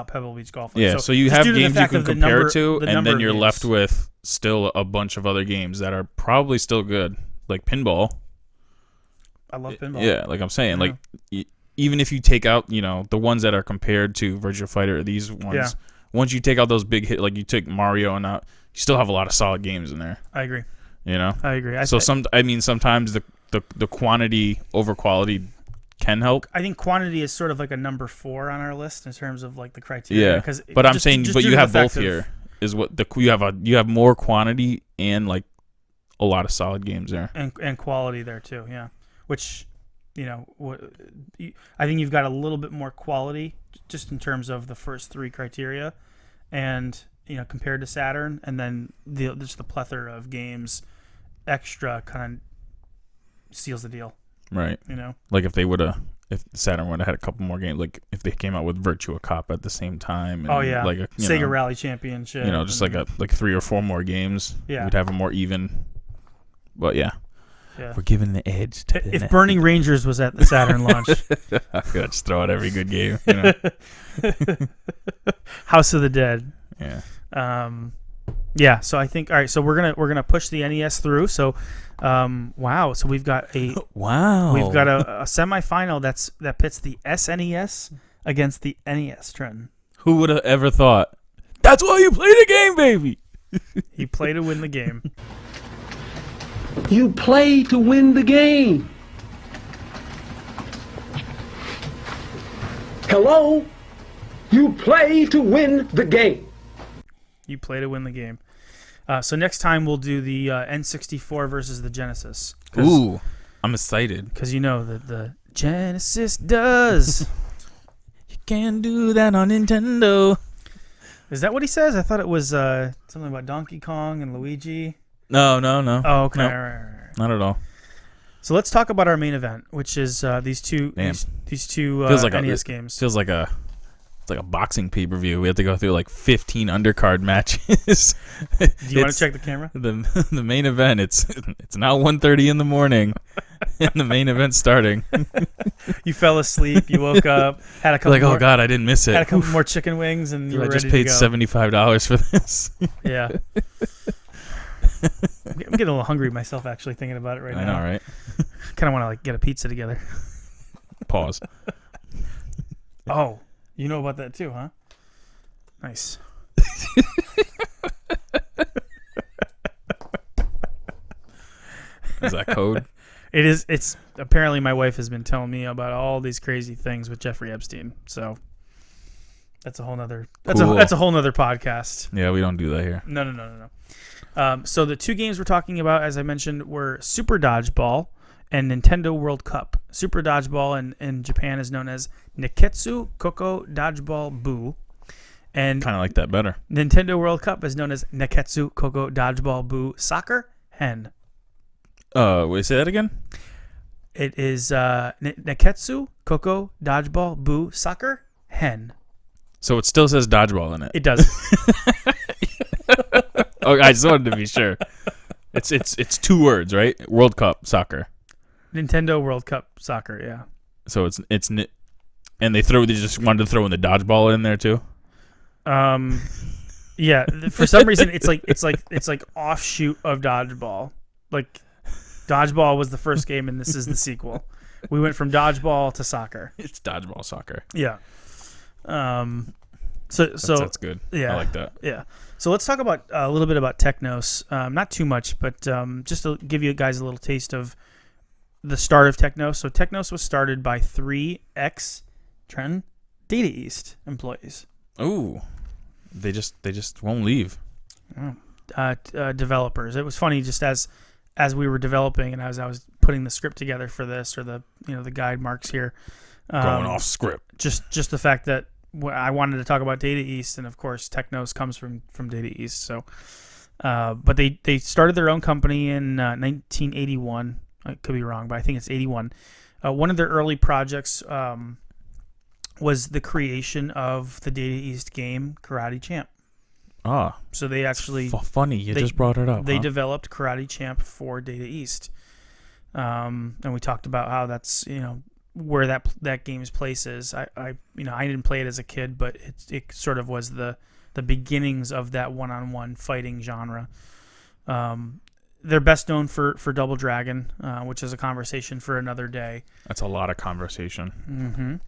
Pebble Beach Golf. Yeah, so you just have due to the games you fact can of the compare number- to, the and number then of you're games. left with still a bunch of other games that are probably still good, like pinball. I love pinball. Yeah, like I'm saying, Yeah. like even if you take out, the ones that are compared to Virtua Fighter, these ones, Yeah. once you take out those big hit, like you take Mario and out, you still have a lot of solid games in there. I agree. I agree. So sometimes the quantity over quality can help. I think quantity is sort of like a number 4 on our list in terms of like the criteria. Yeah, 'cause but I'm just- saying, just but due you to the have both fact of- here. Is what you have more quantity and like a lot of solid games there. and quality there too. Yeah, which I think you've got a little bit more quality just in terms of the first 3 criteria, and compared to Saturn, and then just the plethora of games extra kind of seals the deal. Right. Like if Saturn would have had a couple more games, like if they came out with Virtua Cop at the same time. And Oh yeah, like Sega Rally Championship. Just like 3 or 4 more games. Yeah. We'd have a more even. But yeah. Yeah. We're giving the edge to If Burning Rangers was at the Saturn launch, yeah, just throw out every good game. House of the Dead. Yeah. Yeah. So I think all right. So we're gonna push the NES through. So, wow. So we've got a semifinal that pits the SNES against the NES. Trenton. Who would have ever thought? That's why you play the game, baby. He played to win the game. You play to win the game. Hello? You play to win the game. You play to win the game. So next time we'll do the N64 versus the Genesis. Ooh, I'm excited. Because that the Genesis does. You can't do that on Nintendo. Is that what he says? I thought it was something about Donkey Kong and Luigi. No. Oh, okay. No, Right. not at all. So let's talk about our main event, which is these two Feels like NES games. Feels like it's like a boxing pay-per-view. We have to go through like 15 undercard matches. Do you want to check the camera? The main event, it's now 1:30 in the morning, and the main event's starting. You fell asleep. You woke up. Had a couple. Like, more, oh god, I didn't miss it. Had a couple more chicken wings, and you were I just ready paid to go. $75 for this. Yeah. I'm getting a little hungry myself, actually, thinking about it right now. I know, right? Kind of want to get a pizza together. Pause. Oh, you know about that too, huh? Nice. Is that code? It is. It's apparently my wife has been telling me about all these crazy things with Jeffrey Epstein. So that's a whole nother. Cool. That's a whole nother podcast. Yeah, we don't do that here. No. So the two games we're talking about, as I mentioned, were Super Dodgeball and Nintendo World Cup. Super Dodgeball in Japan is known as Neketsu Koko Dodgeball Boo. And Kind of like that better. Nintendo World Cup is known as Neketsu Koko Dodgeball Boo Soccer Hen. Wait, say that again? It is Neketsu Koko Dodgeball Boo Soccer Hen. So it still says dodgeball in it. It does. Oh, I just wanted to be sure. It's 2 words, right? World Cup soccer. Nintendo World Cup Soccer, yeah. So and they just wanted to throw in the dodgeball in there too. Yeah. For some reason, it's like offshoot of Dodgeball. Like Dodgeball was the first game, and this is the sequel. We went from Dodgeball to soccer. It's dodgeball soccer. Yeah. So That's good. Yeah. I like that. Yeah. So let's talk about a little bit about Technos. Not too much, but just to give you guys a little taste of the start of Technos. So Technos was started by 3 ex-Data East employees. Ooh, they just won't leave. Developers. It was funny, just as we were developing and as I was putting the script together for this, or the guide marks here, Going off script. Just the fact that I wanted to talk about Data East, and of course Technos comes from Data East. So, but they started their own company in 1981. I could be wrong, but I think it's 81. One of their early projects was the creation of the Data East game Karate Champ. Ah, So they actually funny. You they- just brought it up. They huh? developed Karate Champ for Data East, and we talked about how that's where that game's place is. I didn't play it as a kid, but it sort of was the beginnings of that one-on-one fighting genre. They're best known for Double Dragon, which is a conversation for another day. That's a lot of conversation.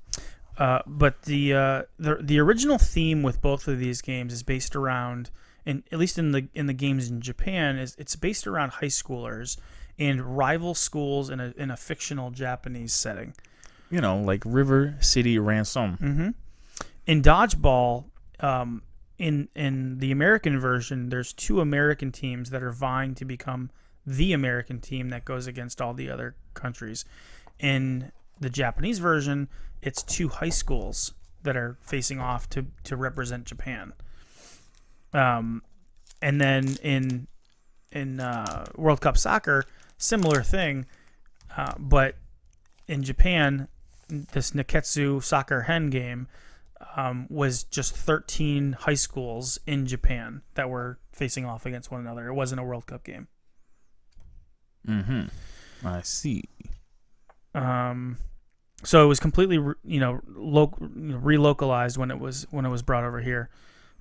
But the original theme with both of these games is based around, and at least in the games in Japan, it's based around high schoolers and rival schools in a fictional Japanese setting. Like River City Ransom. In Dodgeball, in the American version, there's 2 American teams that are vying to become the American team that goes against all the other countries. In the Japanese version, it's 2 high schools that are facing off to represent Japan. And then in World Cup Soccer, similar thing, but in Japan, this Neketsu Soccer Hen game was just 13 high schools in Japan that were facing off against one another. It wasn't a World Cup game. I see. So it was completely, relocalized when it was brought over here.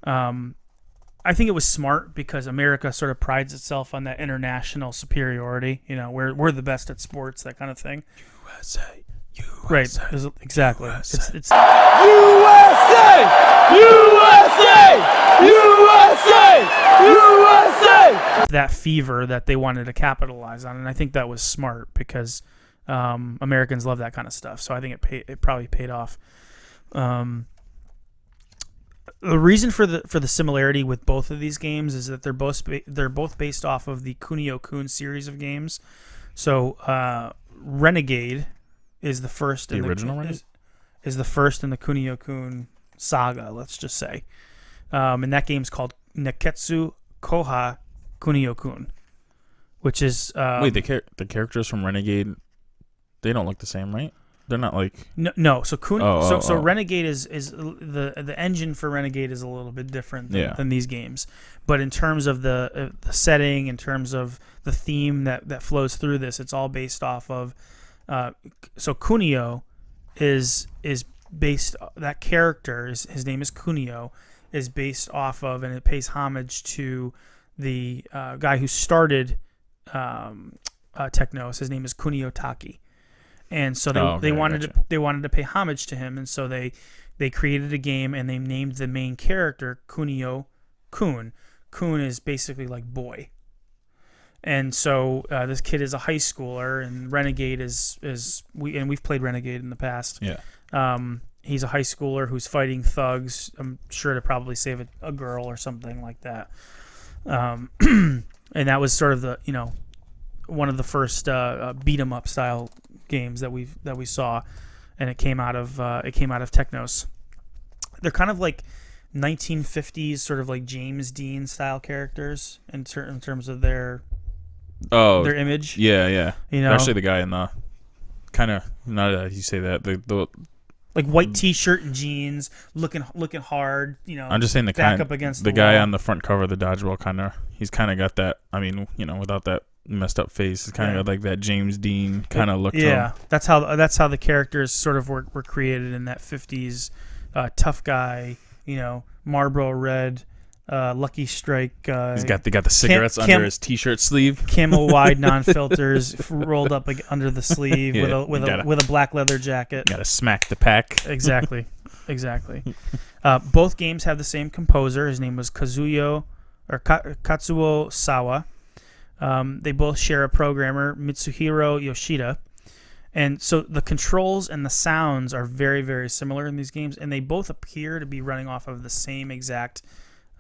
I think it was smart because America sort of prides itself on that international superiority. We're the best at sports, that kind of thing. USA. Right, exactly. It's USA! USA! USA! USA! that fever that they wanted to capitalize on, and I think that was smart because Americans love that kind of stuff. So I think it probably paid off. The reason for the similarity with both of these games is that they're both based off of the Kunio-kun series of games. So Renegade is the first. The original Renegade? Is the first in the Kunio-kun saga, let's just say. And that game's called Neketsu Koha Kunio-kun, which is... Wait, the characters from Renegade, they don't look the same, right? They're not like... No. So Renegade is the engine for Renegade is a little bit different than these games. But in terms of the setting, in terms of the theme that flows through this, it's all based off of... so Kunio is based, that character his name is Kunio, is based off of, and it pays homage to the guy who started Technos. His name is Kunio Taki, and so they wanted to pay homage to him, and so they created a game and they named the main character Kunio Kun. Kun is basically like boy. And so this kid is a high schooler, and Renegade we've played Renegade in the past. Yeah. He's a high schooler who's fighting thugs. I'm sure to probably save a girl or something like that. And that was sort of one of the first beat 'em up style games that we saw, and it came out of Technos. They're kind of like 1950s sort of like James Dean style characters in terms of their image. Yeah. Especially the guy in the kind of, now that you say that, the like white T-shirt and jeans, looking hard. I'm just saying back up against the guy on the front cover of the Dodgeball he's kind of got that. I mean, without that messed up face, it's kind of got like that James Dean kind of look. Yeah, to him. That's how the characters sort of were created in that 50s tough guy. Marlboro Red. Lucky Strike. He's got the cigarettes under his T-shirt sleeve. Camel wide non-filters rolled up under the sleeve with a black leather jacket. Got to smack the pack. Exactly. Both games have the same composer. His name was Katsuo Sawa. They both share a programmer, Mitsuhiro Yoshida. And so the controls and the sounds are very, very similar in these games, and they both appear to be running off of the same exact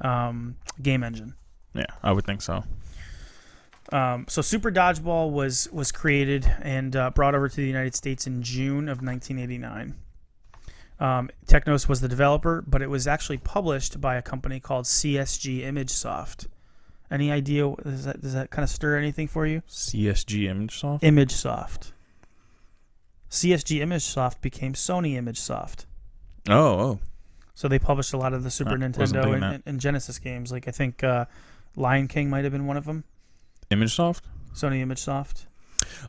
game engine. Yeah, I would think so. So Super Dodgeball was created and brought over to the United States in June of 1989. Technos was the developer, but it was actually published by a company called CSG ImageSoft. Any idea? Does that kind of stir anything for you? CSG ImageSoft? ImageSoft. CSG ImageSoft became Sony ImageSoft. Oh. So they published a lot of the Super Wasn't Nintendo thinking and Genesis games. Like I think Lion King might have been one of them. ImageSoft? Sony ImageSoft.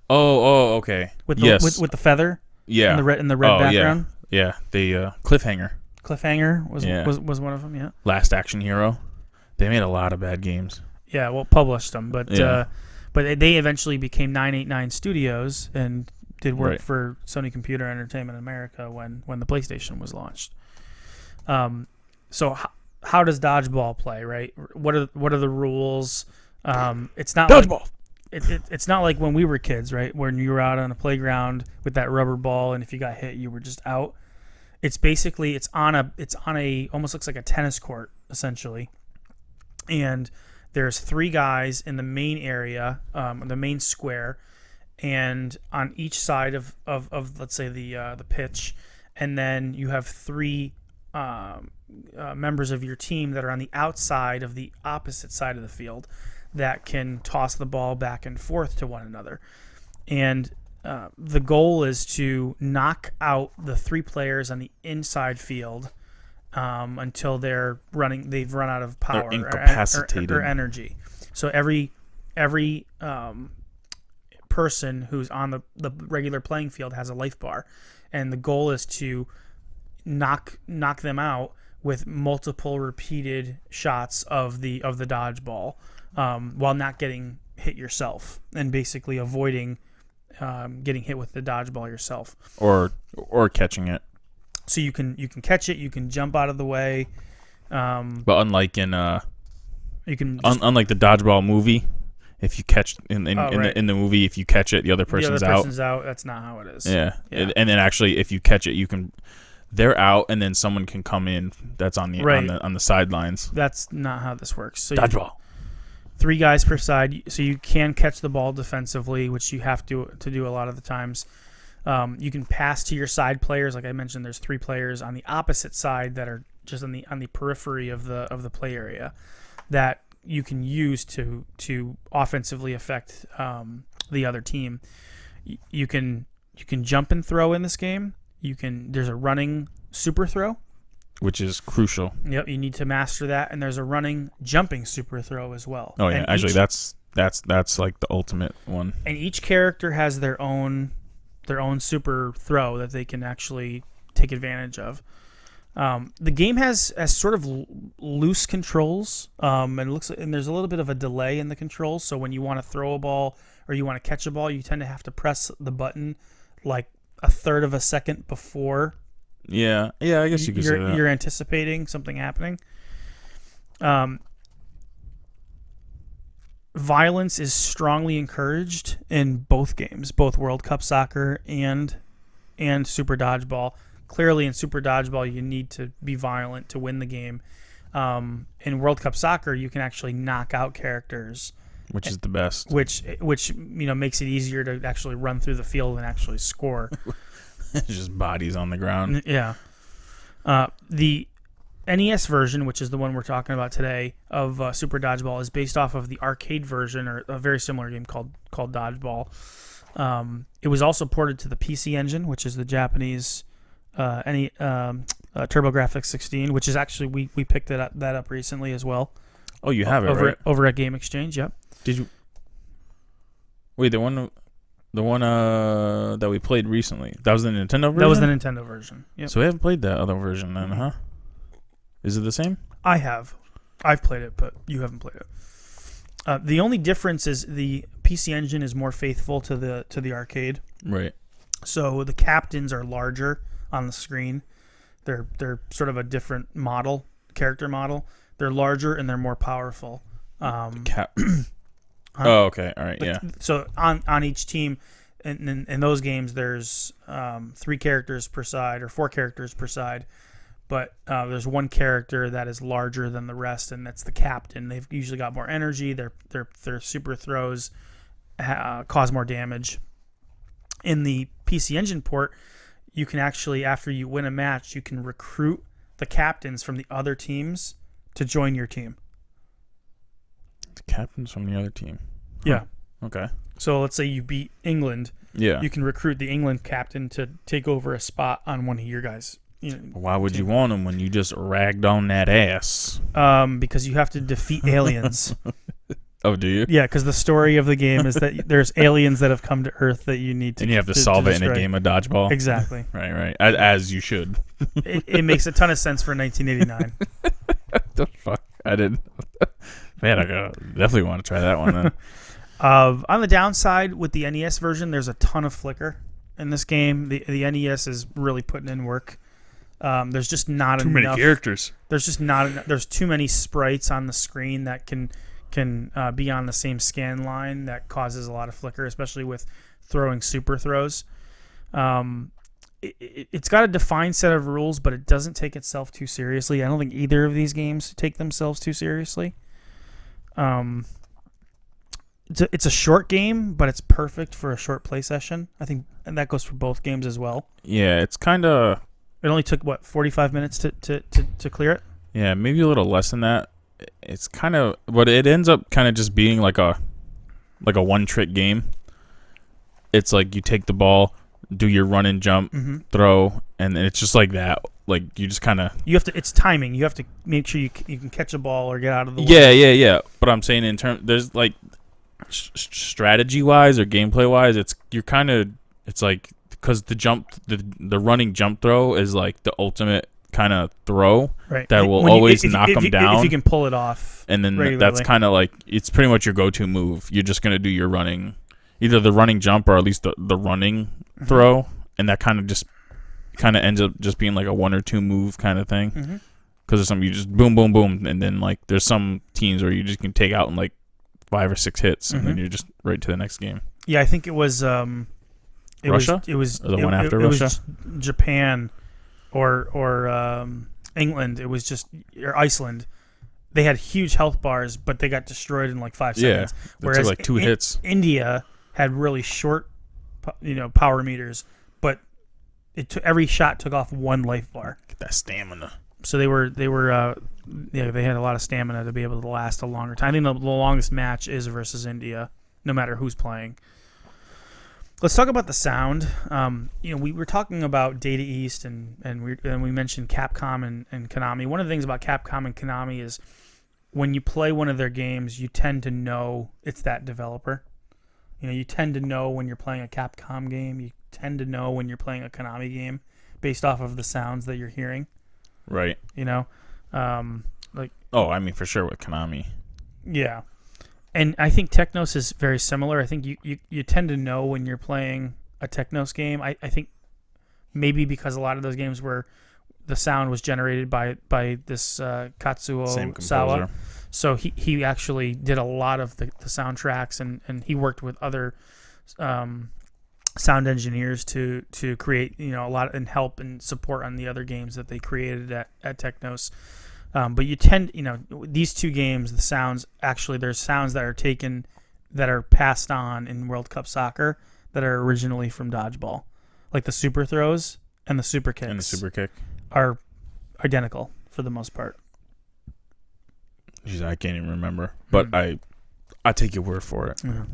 Oh, okay. With the, yes. with the feather. Yeah. And the red background. Yeah. The Cliffhanger. Cliffhanger was one of them. Yeah. Last Action Hero. They made a lot of bad games. Yeah. Well, published them, but Yeah. but they eventually became 989 Studios and did work Right. for Sony Computer Entertainment America when the PlayStation was launched. So how does Dodgeball play? Right? What are the rules? It's not Dodgeball. It's not like when we were kids, right? When you were out on a playground with that rubber ball, and if you got hit, you were just out. It's basically it's on a almost looks like a tennis court essentially, and there's 3 guys in the main area, the main square, and on each side of let's say the pitch, and then you have 3 members of your team that are on the outside of the opposite side of the field that can toss the ball back and forth to one another. And the goal is to knock out the 3 players on the inside field until they've run out of power They're incapacitated. or energy. So every person who's on the regular playing field has a life bar, and the goal is to knock them out with multiple repeated shots of the dodgeball, while not getting hit yourself, and basically avoiding getting hit with the dodgeball yourself, Or catching it. so you can catch it, you can jump out of the way, But unlike in you can unlike the Dodgeball movie, if you catch in right. the movie, if you catch it, the other person's the other out. person's out. That's not how it is. Yeah. Yeah. And then actually, if you catch it, they're out, and then someone can come in that's on the Right. on the sidelines. That's not how this works. So Dodgeball. 3 guys per side, so you can catch the ball defensively, which you have to do a lot of the times. You can pass to your side players, like I mentioned. There's 3 players on the opposite side that are just on the periphery of the play area that you can use to offensively affect the other team. You can jump and throw in this game. There's a running super throw. Which is crucial. Yep, you need to master that, and there's a running jumping super throw as well. Oh yeah, And actually each- that's like the ultimate one. and each character has their own super throw that they can actually take advantage of. The game has sort of loose controls, and there's a little bit of a delay in the controls. So when you want to throw a ball or you want to catch a ball, you tend to have to press the button like a third of a second before. Yeah, I guess you could say that. You're anticipating something happening. Violence is strongly encouraged in both games, both World Cup Soccer and Super Dodgeball. Clearly, in Super Dodgeball, you need to be violent to win the game. In World Cup Soccer, you can actually knock out characters, Which is the best. which makes it easier to actually run through the field and actually score. It's just bodies on the ground. Yeah. The NES version, which is the one we're talking about today, of Super Dodgeball, is based off of the arcade version, or a very similar game called Dodgeball. It was also ported to the PC Engine, which is the Japanese TurboGrafx 16, which is actually we picked that up recently as well. Oh, you have it, right? Over at Game Exchange. Yep. Did you? Wait, the one that we played recently. That was the Nintendo version? That was the Nintendo version. Yep. So we haven't played that other version then, huh? Is it the same? I have. I've played it, but you haven't played it. The only difference is the PC Engine is more faithful to the arcade. Right. So the captains are larger on the screen. They're sort of a different character model. They're larger and they're more powerful. Oh, okay. All right. Yeah. So on each team, in those games, there's 3 characters per side or 4 characters per side, but there's one character that is larger than the rest, and that's the captain. They've usually got more energy. Their super throws cause more damage. In the PC Engine port, you can actually, after you win a match, you can recruit the captains from the other teams to join your team. The captains from the other team. Yeah. Okay. So let's say you beat England. Yeah. You can recruit the England captain to take over a spot on one of your guys. Why would you want him when you just ragged on that ass? Because you have to defeat aliens. Oh, do you? Yeah, because the story of the game is that there's aliens that have come to Earth that you need to. And you have to solve it in a game of dodgeball. Exactly. Right. As you should. It makes a ton of sense for 1989. The fuck? I didn't. Man, I definitely want to try that one then. On the downside, with the NES version, there's a ton of flicker in this game. The NES is really putting in work. There's just not Too enough many characters. There's just not enough, there's too many sprites on the screen that can be on the same scan line. That causes a lot of flicker, especially with throwing super throws. It's got a defined set of rules, but it doesn't take itself too seriously. I don't think either of these games take themselves too seriously. It's a short game, but it's perfect for a short play session. I think, and that goes for both games as well. Yeah, it's kind of. It only took 45 minutes to clear it. Yeah, maybe a little less than that. It's kind of, but it ends up kind of just being like a one-trick game. It's like you take the ball, do your run and jump, throw, and it's just like that. Like you just kind of. You have to. It's timing. You have to make sure you can catch a ball or get out of the way. Yeah. But I'm saying in terms, there's like strategy-wise or gameplay-wise, it's like. Because the running jump throw is like the ultimate kind of throw that will always knock them down. If you can pull it off. And then regularly. That's kind of like, it's pretty much your go-to move. You're just going to do your running, either the running jump or at least the running throw. And that kind of ends up just being like a 1 or 2 move kind of thing. Because there's some, you just boom, boom, boom. And then like there's some teams where you just can take out in like 5 or 6 hits. And then you're just right to the next game. Yeah, I think it was... Russia? It was or the one after Russia? Was Japan or England. It was just or Iceland. They had huge health bars, but they got destroyed in like 5 seconds. Whereas took like 2 hits. India had really short, power meters, but every shot took off 1 life bar. Get that stamina. So they had a lot of stamina to be able to last a longer time. I think the longest match is versus India, no matter who's playing. Let's talk about the sound. We were talking about Data East and we mentioned Capcom and Konami. One of the things about Capcom and Konami is when you play one of their games, you tend to know it's that developer. You tend to know when you're playing a Capcom game. You tend to know when you're playing a Konami game based off of the sounds that you're hearing. Right. I mean, for sure with Konami. Yeah. And I think Technos is very similar. I think you tend to know when you're playing a Technos game. I think maybe because a lot of those games were the sound was generated by this Katsuo Sawa. So he actually did a lot of the soundtracks and he worked with other sound engineers to create a lot and help and support on the other games that they created at Technos. But you tend, these 2 games, the sounds, actually there's sounds that are taken, that are passed on in World Cup Soccer that are originally from Dodgeball. Like the super throws and the super kicks. And the super kick. Are identical for the most part. Jeez, I can't even remember. But I take your word for it. Yeah.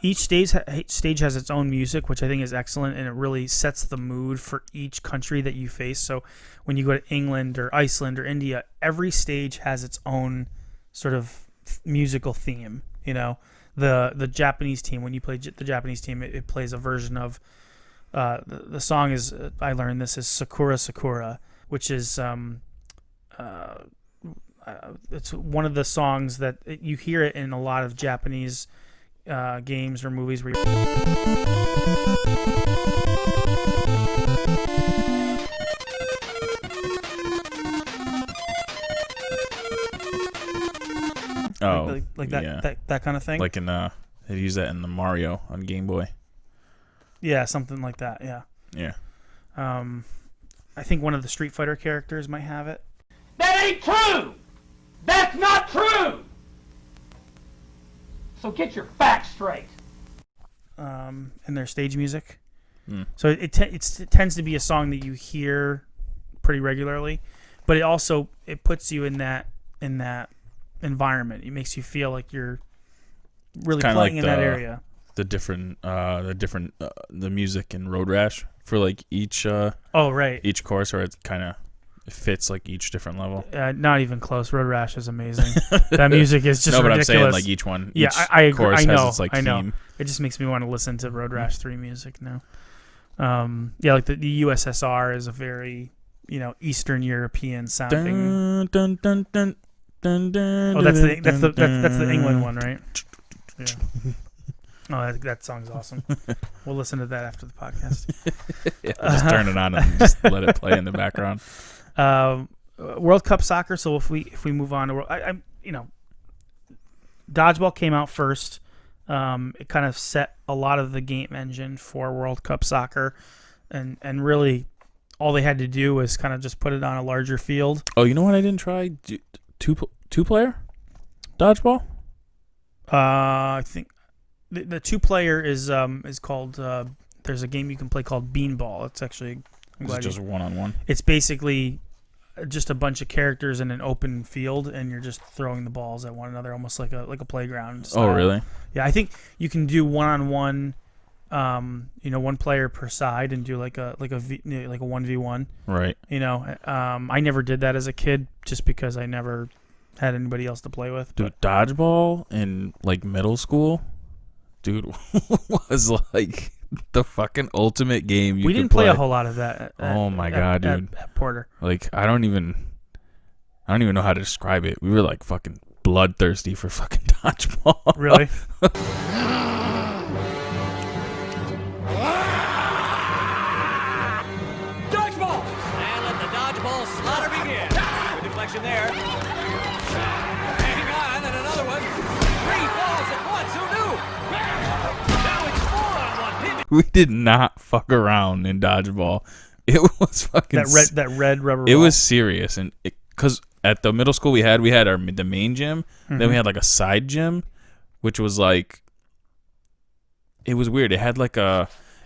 Each stage has its own music, which I think is excellent, and it really sets the mood for each country that you face. So when you go to England or Iceland or India, every stage has its own sort of musical theme. The Japanese team, when you play the Japanese team, it plays a version of the song is I learned this is Sakura Sakura, which is it's one of the songs that you hear it in a lot of Japanese games or movies where like that, yeah. that kind of thing. Like in they use that in the Mario on Game Boy. Yeah, something like that. Yeah. Yeah. I think one of the Street Fighter characters might have it. That ain't true! That's not true! So get your facts straight. And their stage music. So it tends to be a song that you hear pretty regularly, but it puts you in that environment. It makes you feel like you're really Kinda playing like in that area. the music in Road Rash for like each Oh, right. each course, or it kind of fits like each different level. Not even close. Road Rash is amazing. That music is just no, but ridiculous. I'm saying like each one. Yeah, each I agree. course I know. has its like I know. theme. It just makes me want to listen to Road Rash 3 music now. Yeah, like the USSR is a very, Eastern European sounding. Dun, dun, dun, dun, dun, dun, Oh, that's dun, the England dun. one, right? Yeah. Oh, that song's awesome. We'll listen to that after the podcast. Yeah, just turn it on and just let it play in the background. World Cup soccer. So if we move on to Dodgeball came out first. It kind of set a lot of the game engine for World Cup soccer, and really all they had to do was kind of just put it on a larger field. Oh, you know what I didn't try? Two player dodgeball. I think the 2-player is called. There's a game you can play called Beanball. It's actually It's just 1-on-1. It's basically just a bunch of characters in an open field, and you're just throwing the balls at one another, almost like a playground style. Oh, really? Yeah, I think you can do 1-on-1. One player per side, and do like a 1v1. Right. I never did that as a kid, just because I never had anybody else to play with. Dude, dodgeball in like middle school, dude, was like the fucking ultimate game. We didn't play a whole lot of that. Oh my god, dude! At Porter. Like I don't even know how to describe it. We were like fucking bloodthirsty for fucking dodgeball. Really? Dodgeball! And let the dodgeball slaughter begin. Good deflection there. Hang on, and another one. 3 balls at once. Who knew? Now it's 4-on-1 pivot. We did not fuck around in dodgeball. It was fucking that red rubber. It ball. was serious, and because at the middle school we had the main gym, then we had like a side gym, which was like, it was weird. It had like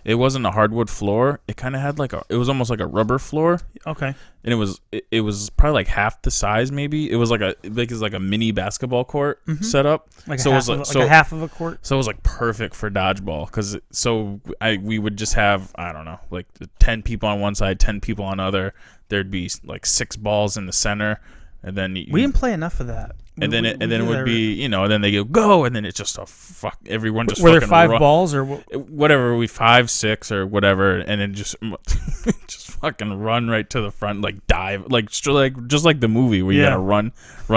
it wasn't a hardwood floor. It kind of had it was almost like a rubber floor. Okay. And it was probably like half the size, maybe. It was like a mini basketball court set up. Like so a it was a half of a court. So it was like perfect for dodgeball, because we would just have, I don't know, like 10 people on one side, 10 people on the other. There'd be like 6 balls in the center, and then we didn't play enough of that. And then it would be, and then they go, and then it's just everyone just were there fucking 5 balls or whatever, we 5, 6 or whatever, and then just just fucking run right to the front, like dive, just like the movie where you gotta run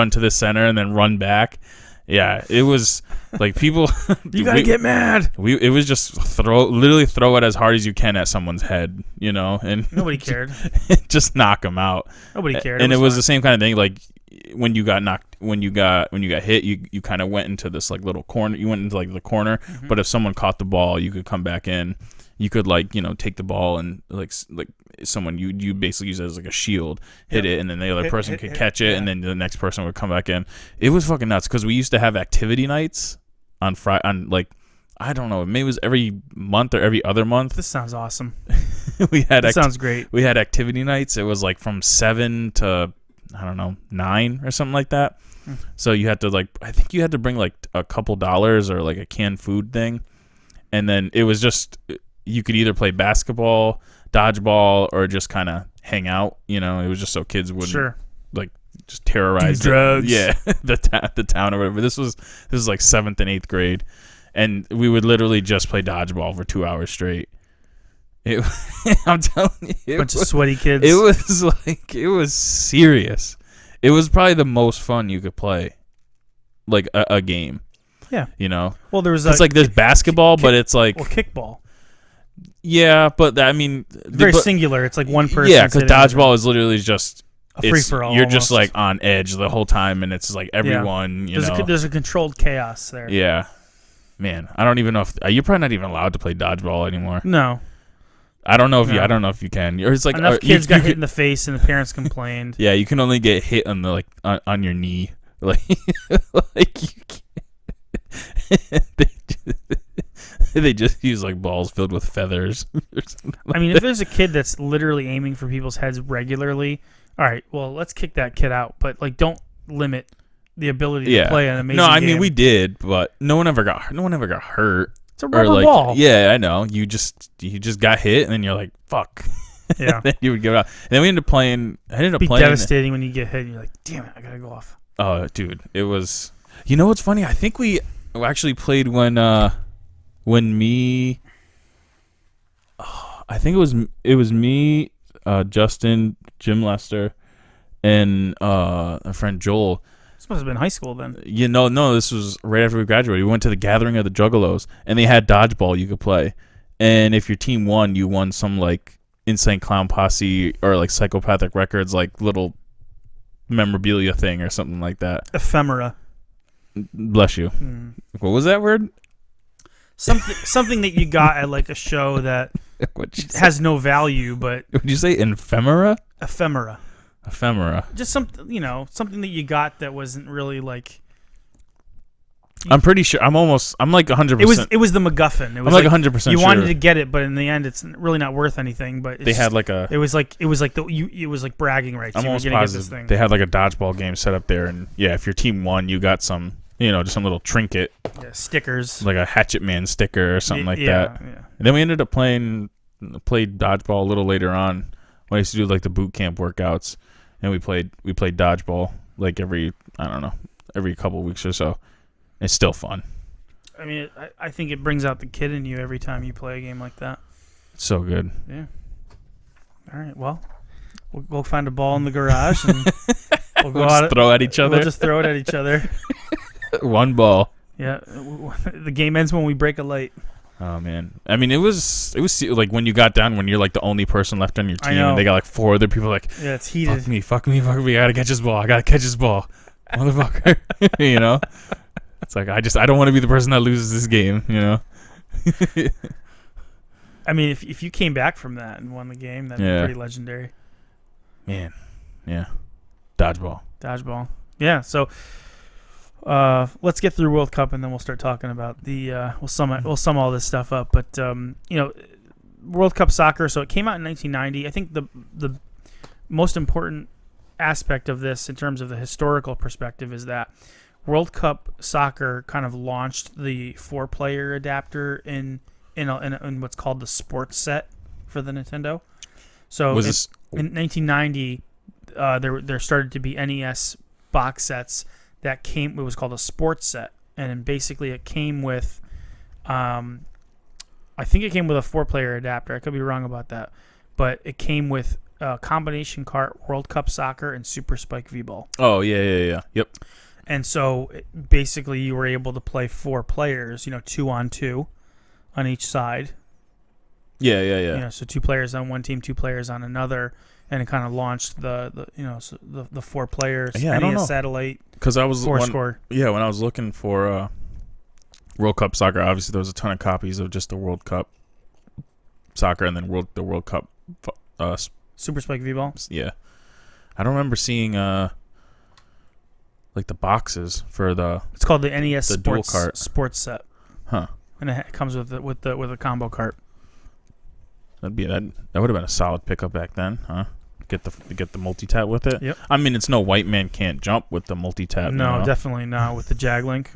to the center and then run back. Yeah, it was like people. You gotta get mad. It was just literally throw it as hard as you can at someone's head, and nobody cared. Just knock them out. Nobody cared. And it was the same kind of thing. Like when you got hit, you kind of went into this like little corner. You went into like the corner, but if someone caught the ball, you could come back in. You could take the ball and like someone you basically use it as like a shield, hit it, and then the other person could catch it, and then the next person would come back in. It was fucking nuts, because we used to have activity nights on Friday, on like, I don't know, maybe it was every month or every other month. This sounds awesome. Sounds great. We had activity nights. It was like from 7 to, I don't know, 9 or something like that. So you had to I think you had to bring like a couple dollars or like a canned food thing, and then it was just, you could either play basketball, dodgeball, or just kind of hang out. It was just so kids wouldn't just terrorize drugs. the town or whatever. This was like 7th and 8th grade, and we would literally just play dodgeball for 2 hours straight. I'm telling you, bunch of sweaty kids. It was serious. It was probably the most fun you could play, like a game. Yeah. Well, there was it's like there's basketball, but it's like kickball. Yeah, but I mean, very singular. It's like one person. Yeah, because dodgeball is literally just a free for all. You're just like on edge the whole time, and it's like everyone. There's a controlled chaos there. Yeah, man, I don't even know if you're probably not even allowed to play dodgeball anymore. No, I don't know if you can. Or it's like enough kids got hit in the face, and the parents complained. Yeah, you can only get hit on the on your knee, like you can't. They just use like balls filled with feathers. Or something like if there's a kid that's literally aiming for people's heads regularly, all right, well, let's kick that kid out. But don't limit the ability to play an amazing No, I game. mean we did, but no one ever got hurt. It's a rubber like, ball. Yeah, I know. You just got hit, and then you're like, fuck. Yeah. Then you would give out. And then we ended up playing. It'd be devastating when you get hit. And you're like, damn it, I gotta go off. Oh, dude, it was. You know what's funny? I think we actually played when me. I think it was me, Justin, Jim Lester, and our friend Joel. This must have been high school then. No, this was right after we graduated. We went to the gathering of the Juggalos, and they had dodgeball you could play. And if your team won, you won some like Insane Clown Posse or like Psychopathic Records, like little memorabilia thing or something like that. Ephemera. Bless you. What was that word? Something that you got at like a show that has no value, but Would you say ephemera? ephemera. Ephemera. Just something that you got that wasn't really like. I'm pretty sure. I'm like 100%. It was the MacGuffin. It was I'm like 100% You sure. wanted to get it, but in the end, it's really not worth anything. But it's They had like a. It was like bragging rights. I'm You were almost gonna get positive this thing. they had like a dodgeball game set up there, and yeah, if your team won, you got some, just some little trinket, Stickers. like a Hatchet Man sticker or something like that. Yeah. And then we ended up played dodgeball a little later on when I used to do like the boot camp workouts, and we played dodgeball like every couple of weeks or so. It's still fun. I mean, I think it brings out the kid in you every time you play a game like that. It's so good. Yeah. All right. Well, we'll go find a ball in the garage and we'll go out. Throw at each other. We'll just throw it at each other. One ball. Yeah. The game ends when we break a light. Oh man. I mean, it was like when you got down when you're like the only person left on your team, and they got like four other people like, yeah, it's heated. Fuck me. I gotta catch his ball. Motherfucker. It's like I don't want to be the person that loses this game. I mean, if you came back from that and won the game, that'd be pretty legendary. Man, yeah. Dodgeball. Yeah. So, let's get through World Cup and then we'll start talking about the. We'll sum all this stuff up. But World Cup soccer. So it came out in 1990. I think the most important aspect of this in terms of the historical perspective is that World Cup soccer kind of launched the 4-player adapter in what's called the sports set for the Nintendo. So in 1990, there started to be NES box sets that came. It was called a sports set, and basically it came with, I think it came with a 4-player adapter. I could be wrong about that, but it came with a combination cart, World Cup soccer, and Super Spike V-Ball. Oh yeah. Yep. And so basically you were able to play 4 players, 2-on-2 on each side. Yeah. So 2 players on one team, 2 players on another, and it kind of launched the 4 players. Yeah, I don't know. Satellite. Because I was score. Yeah, when I was looking for World Cup soccer, obviously there was a ton of copies of just the World Cup soccer and then the World Cup Super Spike V-Ball. Yeah, I don't remember seeing like the boxes for the. It's called the NES the dual cart. Sports set. Huh. And it comes with a combo cart. That would have been a solid pickup back then, huh? Get the multi-tap with it. Yep. I mean, it's no White Man Can't Jump with the multi-tap. No, definitely not with the JagLink.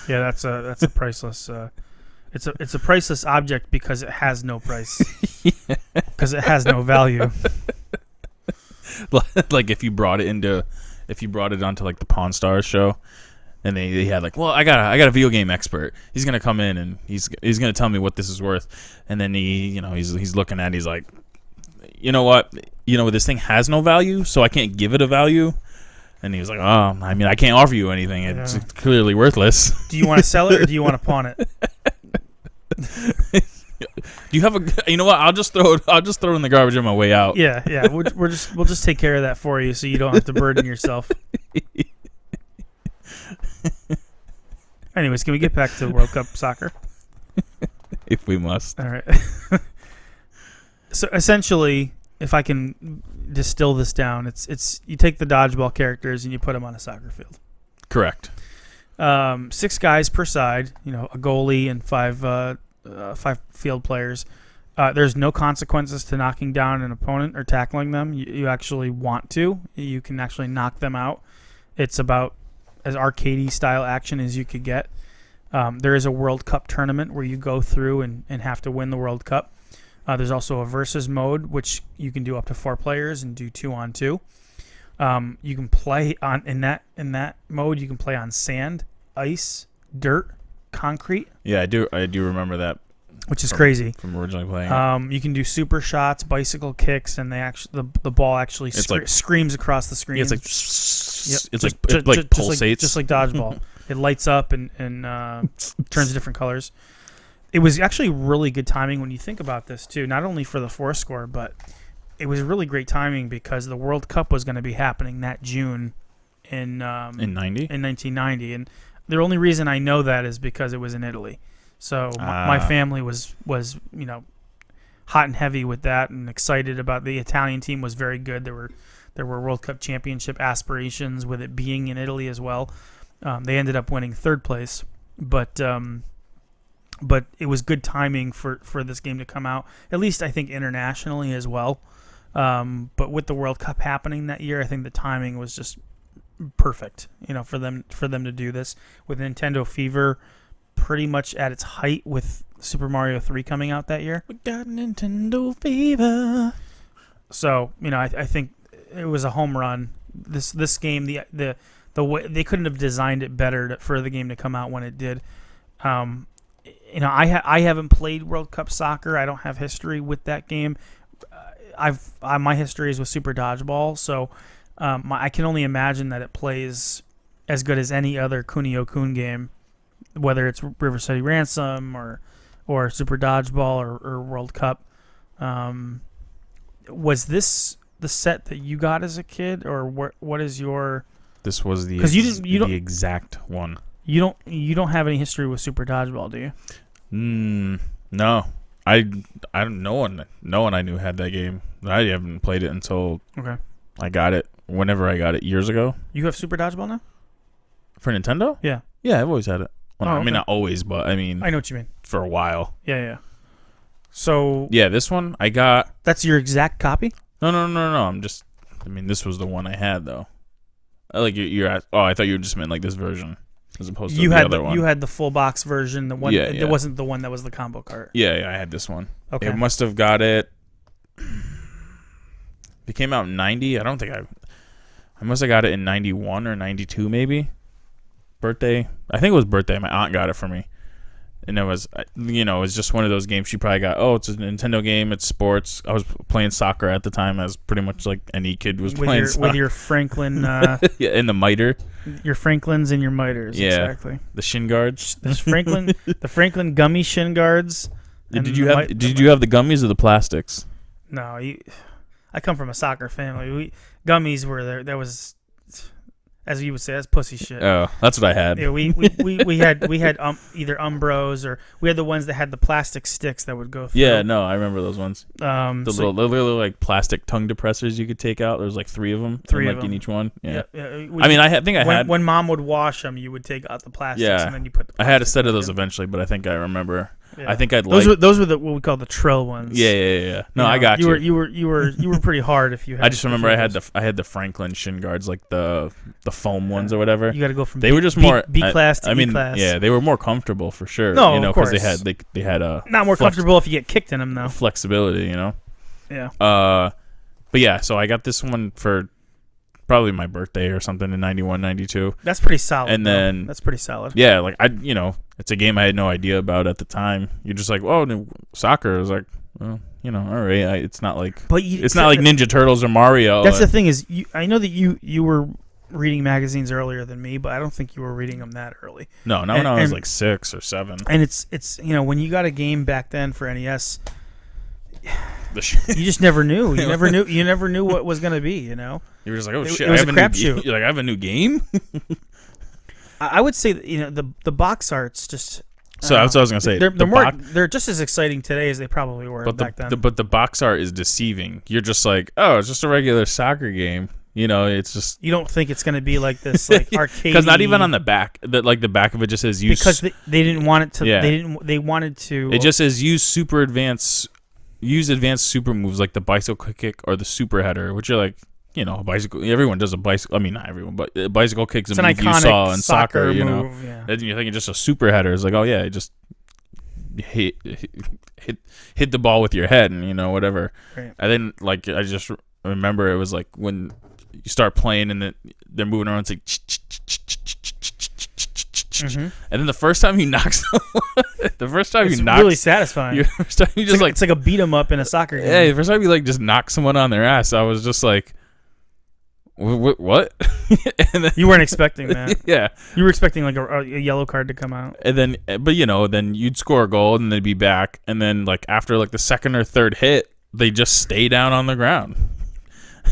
Yeah, that's a priceless. It's a priceless object because it has no price. Because it has no value. Like if you brought it onto like the Pawn Stars show, and they had like, well, I got a video game expert. He's gonna come in and he's gonna tell me what this is worth, and then he's looking at it, he's like, you know what, this thing has no value, so I can't give it a value. And he was like, oh, I mean, I can't offer you anything. It's clearly worthless. Do you want to sell it or do you want to pawn it? Do you have a? You know what? I'll just throw it in the garbage on my way out. Yeah. We'll just take care of that for you, so you don't have to burden yourself. Anyways, can we get back to World Cup soccer? If we must. All right. So essentially, if I can distill this down, it's you take the dodgeball characters and you put them on a soccer field. Correct. 6 guys per side. A goalie and 5 field players. There's no consequences to knocking down an opponent or tackling them. You actually want to. You can actually knock them out. It's about as arcadey style action as you could get. There is a World Cup tournament where you go through and have to win the World Cup. There's also a versus mode, which you can do up to 4 players and do 2-on-2. You can play on in that mode. You can play on sand, ice, dirt, concrete. Yeah, I do remember that, which is crazy. From originally playing. You can do super shots, bicycle kicks, and the ball actually screams across the screen. Yeah, it's like yep. it pulsates, just like Dodgeball. It lights up and turns different colors. It was actually really good timing when you think about this too. Not only for the 4 score, but it was really great timing because the World Cup was going to be happening that June in 1990, and the only reason I know that is because it was in Italy. So my family was hot and heavy with that and excited about the Italian team was very good. There were World Cup championship aspirations with it being in Italy as well. They ended up winning 3rd place, but it was good timing for this game to come out, at least I think internationally as well. But with the World Cup happening that year, I think the timing was just perfect, for them to do this with Nintendo Fever pretty much at its height with Super Mario 3 coming out that year. We got Nintendo Fever. So, I think it was a home run. This game, the way they couldn't have designed it better for the game to come out when it did. I haven't played World Cup Soccer. I don't have history with that game. My history is with Super Dodgeball, so I can only imagine that it plays as good as any other Kunio-kun game, whether it's River City Ransom or Super Dodgeball or World Cup. Was this the set that you got as a kid, or what is your? This was the the exact one. You don't have any history with Super Dodgeball, do you? No. I don't. No one I knew had that game. I haven't played it until I got it. Whenever I got it years ago. You have Super Dodgeball now? For Nintendo? Yeah. Yeah, I've always had it. Well, I mean, not always, but I mean, I know what you mean. For a while. Yeah. So yeah, this one I got. That's your exact copy? No. This was the one I had though. Like you're at. Oh, I thought you just meant like this version. As opposed to the other one. You had the full box version. The one it wasn't the one that was the combo cart. Yeah, I had this one. Okay. It must have got it. It came out in 90. I don't think I must have got it in 91 or 92 maybe. Birthday. I think it was birthday. My aunt got it for me. And it was, it was just one of those games she probably got. Oh, it's a Nintendo game. It's sports. I was playing soccer at the time, as pretty much like any kid was playing soccer. With your Franklin. Yeah, and the miter. Your Franklins and your miters. Yeah, exactly. The shin guards. The Franklin gummy shin guards. Did you have the gummies or the plastics? No, I come from a soccer family. Gummies were there. That was, as you would say, that's pussy shit. Oh, that's what I had. Yeah, we had either Umbros, or we had the ones that had the plastic sticks that would go through. Yeah, no, I remember those ones. The so little like plastic tongue depressors you could take out. There was like 3 of them. 3 of them in each one. Yeah. I think I had when Mom would wash them, you would take out the plastics and then you put. I had a set of those eventually, but I think I remember. Yeah. I think those were what we call the Trill ones. Yeah. No, I got you. You were pretty hard if you had. I just remember I had the Franklin shin guards, like the foam ones or whatever. You got to go from they were just more B class to E class. Yeah, they were more comfortable for sure. No, of course. Because they had a not more comfortable if you get kicked in them though. Flexibility, Yeah. But yeah, so I got this one for probably my birthday or something in 91, 92. That's pretty solid. And then that's pretty solid. Yeah, like it's a game I had no idea about at the time. You're just like, oh, soccer. I was like, well, all right. It's not like, it's not like Ninja Turtles or Mario. That's the thing is, I know that you were reading magazines earlier than me, but I don't think you were reading them that early. No, I was like 6 or 7. And it's when you got a game back then for NES. You just never knew. You never knew what was going to be. You were just like, oh shit! It was a crapshoot. You're like, I have a new game. I would say that, the box art's just. So that's what I was gonna say. They're just as exciting today as they probably were back then. But the box art is deceiving. You're just like, oh, it's just a regular soccer game. It's just. You don't think it's gonna be like this, like arcade. Because not even on the back, the back of it just says use. Because they didn't want it to. Yeah. They wanted to. It just says use advanced super moves like the bicycle kick or the super header, which you're like, a bicycle. Everyone does a bicycle. I mean, not everyone, but bicycle kicks It's a an move you iconic saw in soccer. move, yeah. And you're thinking just a super header. It's like, oh yeah, just hit the ball with your head and whatever. Right. And then like I just remember it was like when you start playing and they're moving around, it's like. Mm-hmm. And then the first time you knock someone, It's really satisfying. The first time you just it's like a beat 'em up in a soccer game. yeah, the first time you like just knock someone on their ass, I was just like, what? And then, You weren't expecting that. yeah. You were expecting like a yellow card to come out. And then, but then you'd score a goal and they'd be back, and then like after like the second or third hit, they just stay down on the ground.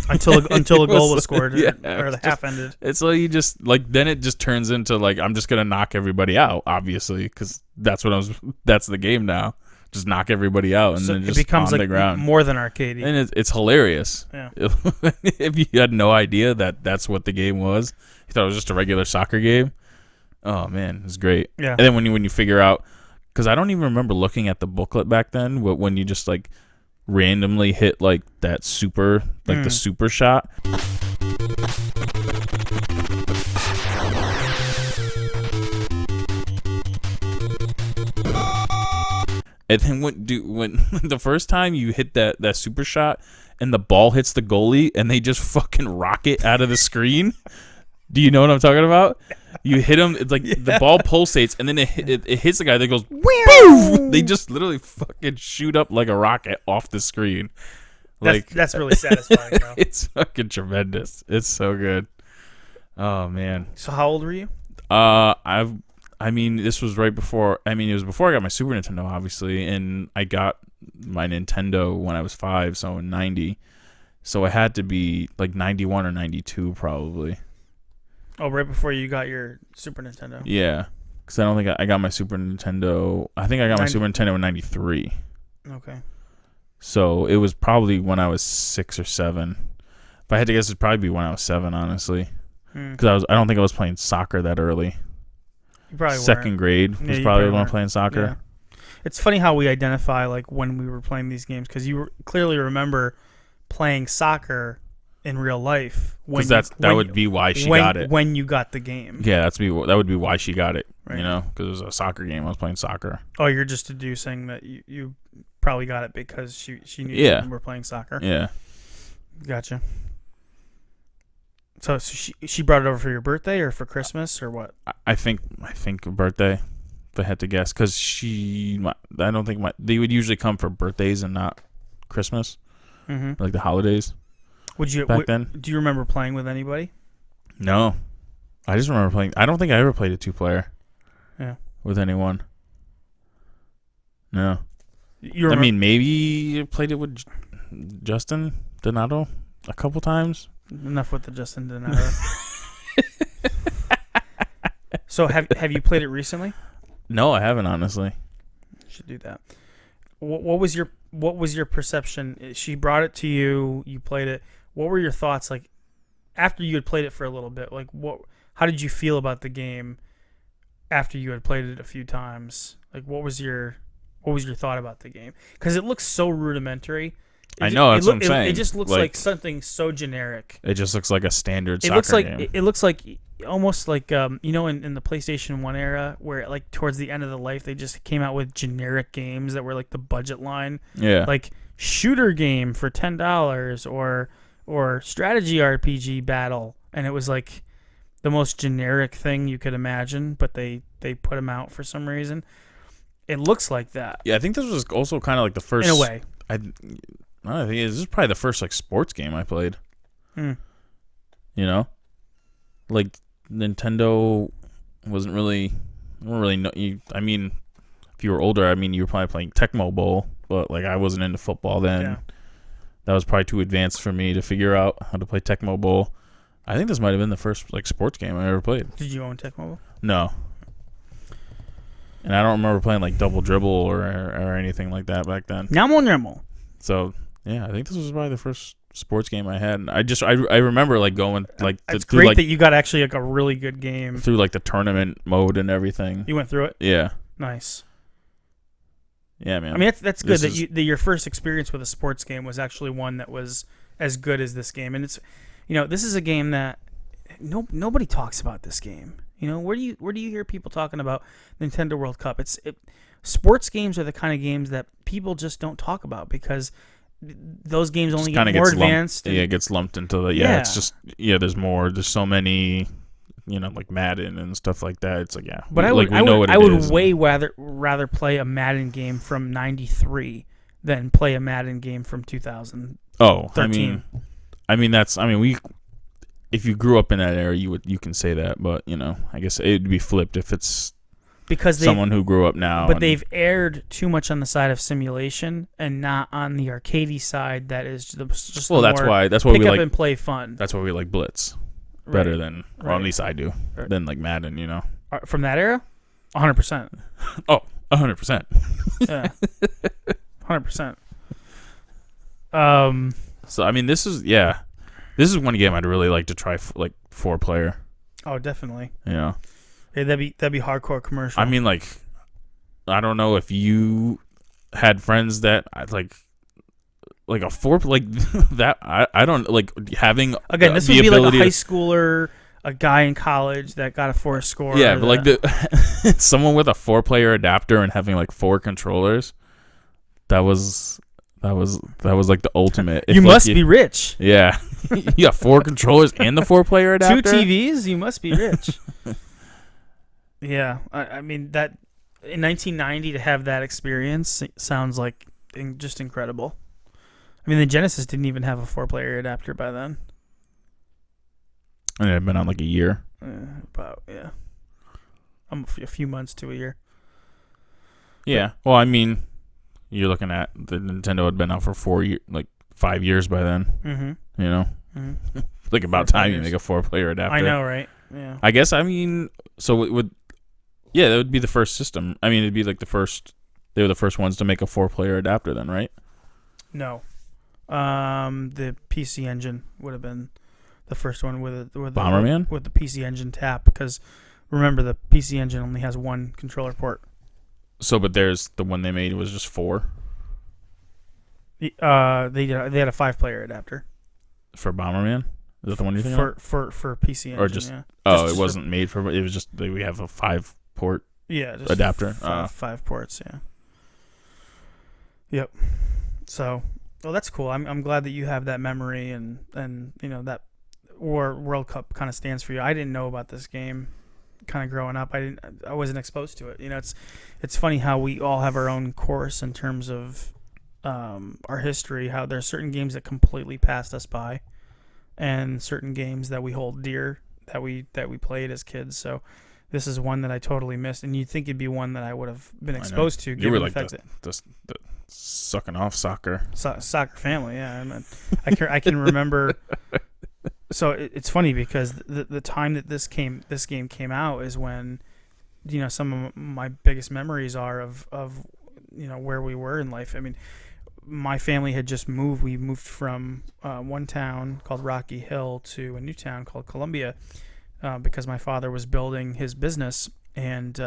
Until a goal was scored yeah, or the half ended. It's like you just like then it just turns into like I'm just gonna knock everybody out, obviously, because that's the game now. Just knock everybody out and So then it just becomes on like the ground. more than arcadey. And it's hilarious. Yeah. If you had no idea that that's what the game was, you thought it was just a regular soccer game. Oh man, it's great. Yeah. And then when you figure out, because I don't even remember looking at the booklet back then, when you just like randomly hit like that super, like the super shot. And then when the first time you hit that super shot and the ball hits the goalie and they just fucking rocket out of the screen. Do you know what I'm talking about? You hit him, it's like the ball pulsates and then it hits the guy that goes boof! They just literally fucking shoot up like a rocket off the screen. That's really satisfying, bro. It's fucking tremendous. It's so good. Oh man. So how old were you? This was right before. It was before I got my Super Nintendo, obviously, and I got my Nintendo when I was 5, so in '90. So it had to be like 91 or 92, probably. Oh, right before you got your Super Nintendo. Yeah, because I don't think I got my Super Nintendo. I think I got my Super Nintendo in '93. Okay. So it was probably when I was 6 or 7. If I had to guess, it'd probably be when I was 7, honestly. Because I don't think I was playing soccer that early. You probably Second grade was probably when I was playing soccer. Yeah. It's funny how we identify like when we were playing these games, because you clearly remember playing soccer in real life. Because that would be why she got it. When you got the game. Yeah, that would be why she got it. Right. Because it was a soccer game. I was playing soccer. Oh, you're just deducing that you probably got it because she knew you were playing soccer. Yeah. Gotcha. So she brought it over for your birthday or for Christmas or what? I think a birthday, if I had to guess, because I don't think they would usually come for birthdays and not Christmas, like the holidays. Back then? Do you remember playing with anybody? No, I just remember playing. I don't think I ever played a 2-player. Yeah. With anyone. No. Maybe I played it with Justin Donato a couple times. Enough with the Justin Donato. So have you played it recently? No, I haven't, honestly. You should do that. What was your perception? She brought it to you. You played it. What were your thoughts like after you had played it for a little bit? Like how did you feel about the game after you had played it a few times? Like what was your thought about the game? Because it looks so rurudimentary. I know, that's what I'm saying. It just looks like something so generic. It just looks like a standard soccer game. It looks like almost like in the PlayStation 1 era where like towards the end of the life they just came out with generic games that were like the budget line. Yeah. Like shooter game for $10 or strategy RPG battle, and it was like the most generic thing you could imagine, but they put them out for some reason. It looks like that. Yeah, I think this was also kind of like the first in a way. I think this is probably the first like sports game I played. Like Nintendo wasn't really. If you were older, you were probably playing Tecmo Bowl, but like I wasn't into football then. Yeah. That was probably too advanced for me to figure out how to play Tecmo Bowl. I think this might have been the first like sports game I ever played. Did you own Tecmo Bowl? No. And I don't remember playing like Double Dribble or anything like that back then. Nyamo. So yeah, I think this was probably the first sports game I had. And I remember like going like it's great that you got actually like a really good game through like the tournament mode and everything. You went through it? Yeah. Nice. Yeah, man. That's good that your first experience with a sports game was actually one that was as good as this game, and this is a game that nobody talks about this game. Where do you hear people talking about Nintendo World Cup? Sports games are the kind of games that people just don't talk about because those games only get more advanced. It gets lumped into the it's just there's more. There's so many, like Madden and stuff like that. It's like but I would way rather play a Madden game from '93 than play a Madden game from 2013. Oh, we. If you grew up in that era, you can say that, but I guess it'd be flipped if it's because someone who grew up now. But they've aired too much on the side of simulation and not on the arcadey side. That is just that's why pick we up like and play fun. That's why we like Blitz better than, or at least I do, than like Madden. From that era, 100%. Oh, 100%. Yeah, 100%. So this is one game I'd really like to try, like 4-player. Oh, definitely. Yeah, that'd be hardcore commercial. I mean, like, I don't know if you had friends that like a 4 like that. I don't like having again. This would be like a high schooler, a guy in college that got a 4 score. Yeah, but like someone with a 4-player adapter and having like 4 controllers. That was like the ultimate. You must be rich. Yeah. You got 4 controllers and the 4-player adapter. 2 TVs. You must be rich. Yeah, I mean that in 1990 to have that experience sounds like just incredible. I mean, the Genesis didn't even have a 4-player adapter by then. And it had been on like a year. A few months to a year. Yeah. Well, I mean, you're looking at the Nintendo had been out for 5 years by then. Mm-hmm. Mm-hmm. Like about time you make a 4-player adapter. I know, right? Yeah. I guess. I mean, so it would. Yeah, that would be the first system. I mean, it'd be like the first. They were the first ones to make a 4-player adapter, then, right? No, the PC Engine would have been the first one with Bomberman with the PC Engine tap, because remember the PC Engine only has 1 controller port. So, but there's the one they made was just 4. They had a 5-player adapter For Bomberman. Is that the one you think of? For PC Engine? Or just it wasn't made for. It was just we have a 5-port just adapter. 5 ports. Yeah. Yep. So, well, that's cool. I'm glad that you have that memory and that World Cup kind of stands for you. I didn't know about this game. Kind of growing up, I wasn't exposed to it. It's funny how we all have our own course in terms of our history. How there's certain games that completely passed us by, and certain games that we hold dear that we played as kids. So this is one that I totally missed, and you'd think it'd be one that I would have been exposed to. You were like the sucking off soccer family. Yeah, I can remember. So it's funny because the time that this game came out is when, some of my biggest memories are of where we were in life. I mean, my family had just moved. We moved from one town called Rocky Hill to a new town called Columbia because my father was building his business and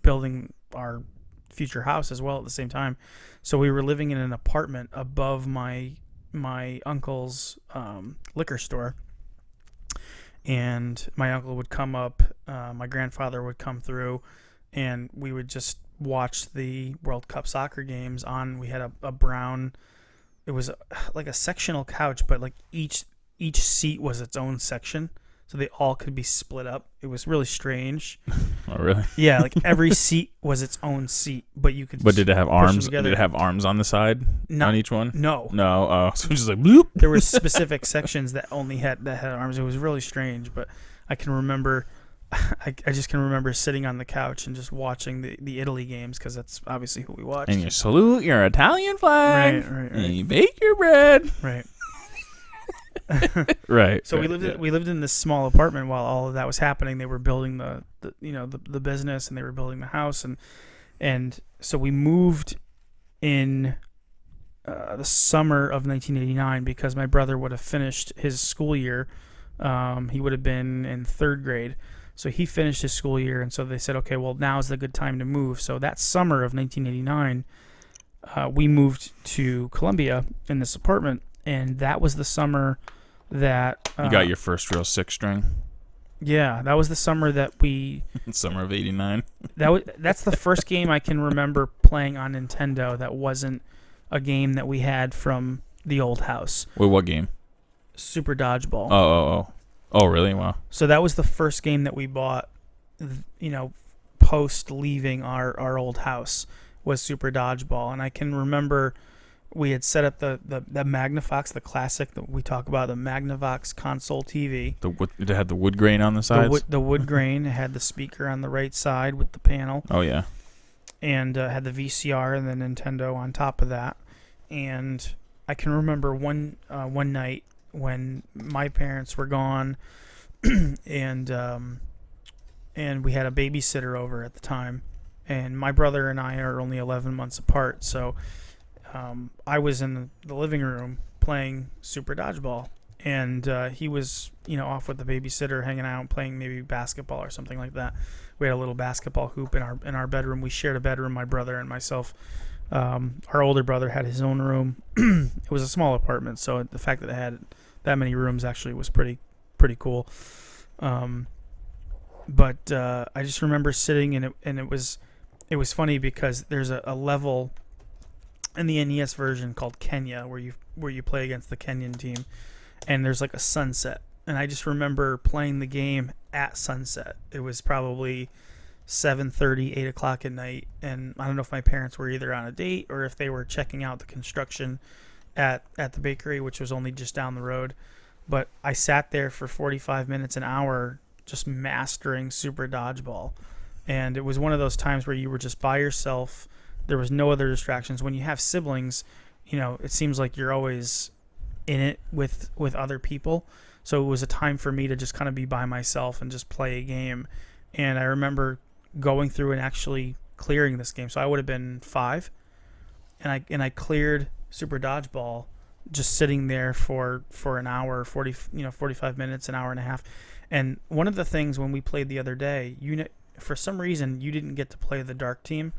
building our future house as well at the same time. So we were living in an apartment above my uncle's liquor store. And my uncle would come up, my grandfather would come through, and we would just watch the World Cup soccer games on. We had a brown, it was like a sectional couch, but like each seat was its own section, so they all could be split up. It was really strange. Oh, really? Yeah, like every seat was its own seat, but you could. But did it have arms? Did it have arms on the side on each one? No. So just like bloop. There were specific sections that only had arms. It was really strange, but I can remember. I just can remember sitting on the couch and just watching the Italy games because that's obviously who we watched. And you salute your Italian flag. Right. And you bake your bread. Right. Right. So we lived in this small apartment while all of that was happening. They were building the business, and they were building the house, and so we moved in the summer of 1989 because my brother would have finished his school year. He would have been in 3rd grade. So he finished his school year, and so they said, okay, well, now's the good time to move. So that summer of 1989, we moved to Columbia in this apartment, and that was the summer that You got your first real 6-string. Yeah, that was the summer that we. Summer of '89. That's the first game I can remember playing on Nintendo that wasn't a game that we had from the old house. Wait, what game? Super Dodgeball. Oh, really? Wow. So that was the first game that we bought, post leaving our old house, was Super Dodgeball. And I can remember we had set up the Magnavox, the classic that we talk about, the Magnavox console TV. It had the wood grain on the sides? The wood grain. It had the speaker on the right side with the panel. Oh, yeah. And had the VCR and the Nintendo on top of that. And I can remember one night when my parents were gone, and we had a babysitter over at the time, and my brother and I are only 11 months apart, so I was in the living room playing Super Dodgeball, and he was off with the babysitter, hanging out, playing maybe basketball or something like that. We had a little basketball hoop in our bedroom. We shared a bedroom, my brother and myself. Our older brother had his own room. It was a small apartment, so the fact that it had that many rooms actually was pretty cool. But I just remember sitting and it was funny because there's a level in the NES version called Kenya where you play against the Kenyan team, and there's like a sunset, and I just remember playing the game at sunset. It was probably 7:30, 8 o'clock at night, and I don't know if my parents were either on a date or if they were checking out the construction at the bakery, which was only just down the road. But I sat there for 45 minutes, an hour, just mastering Super Dodgeball. And it was one of those times where you were just by yourself. There was no other distractions. When you have siblings, it seems like you're always in it with other people. So it was a time for me to just kind of be by myself and just play a game. And I remember going through and actually clearing this game. So I would have been 5, and I cleared Super Dodgeball just sitting there for an hour, 45 minutes, an hour and a half. And one of the things when we played the other day, for some reason you didn't get to play the dark team,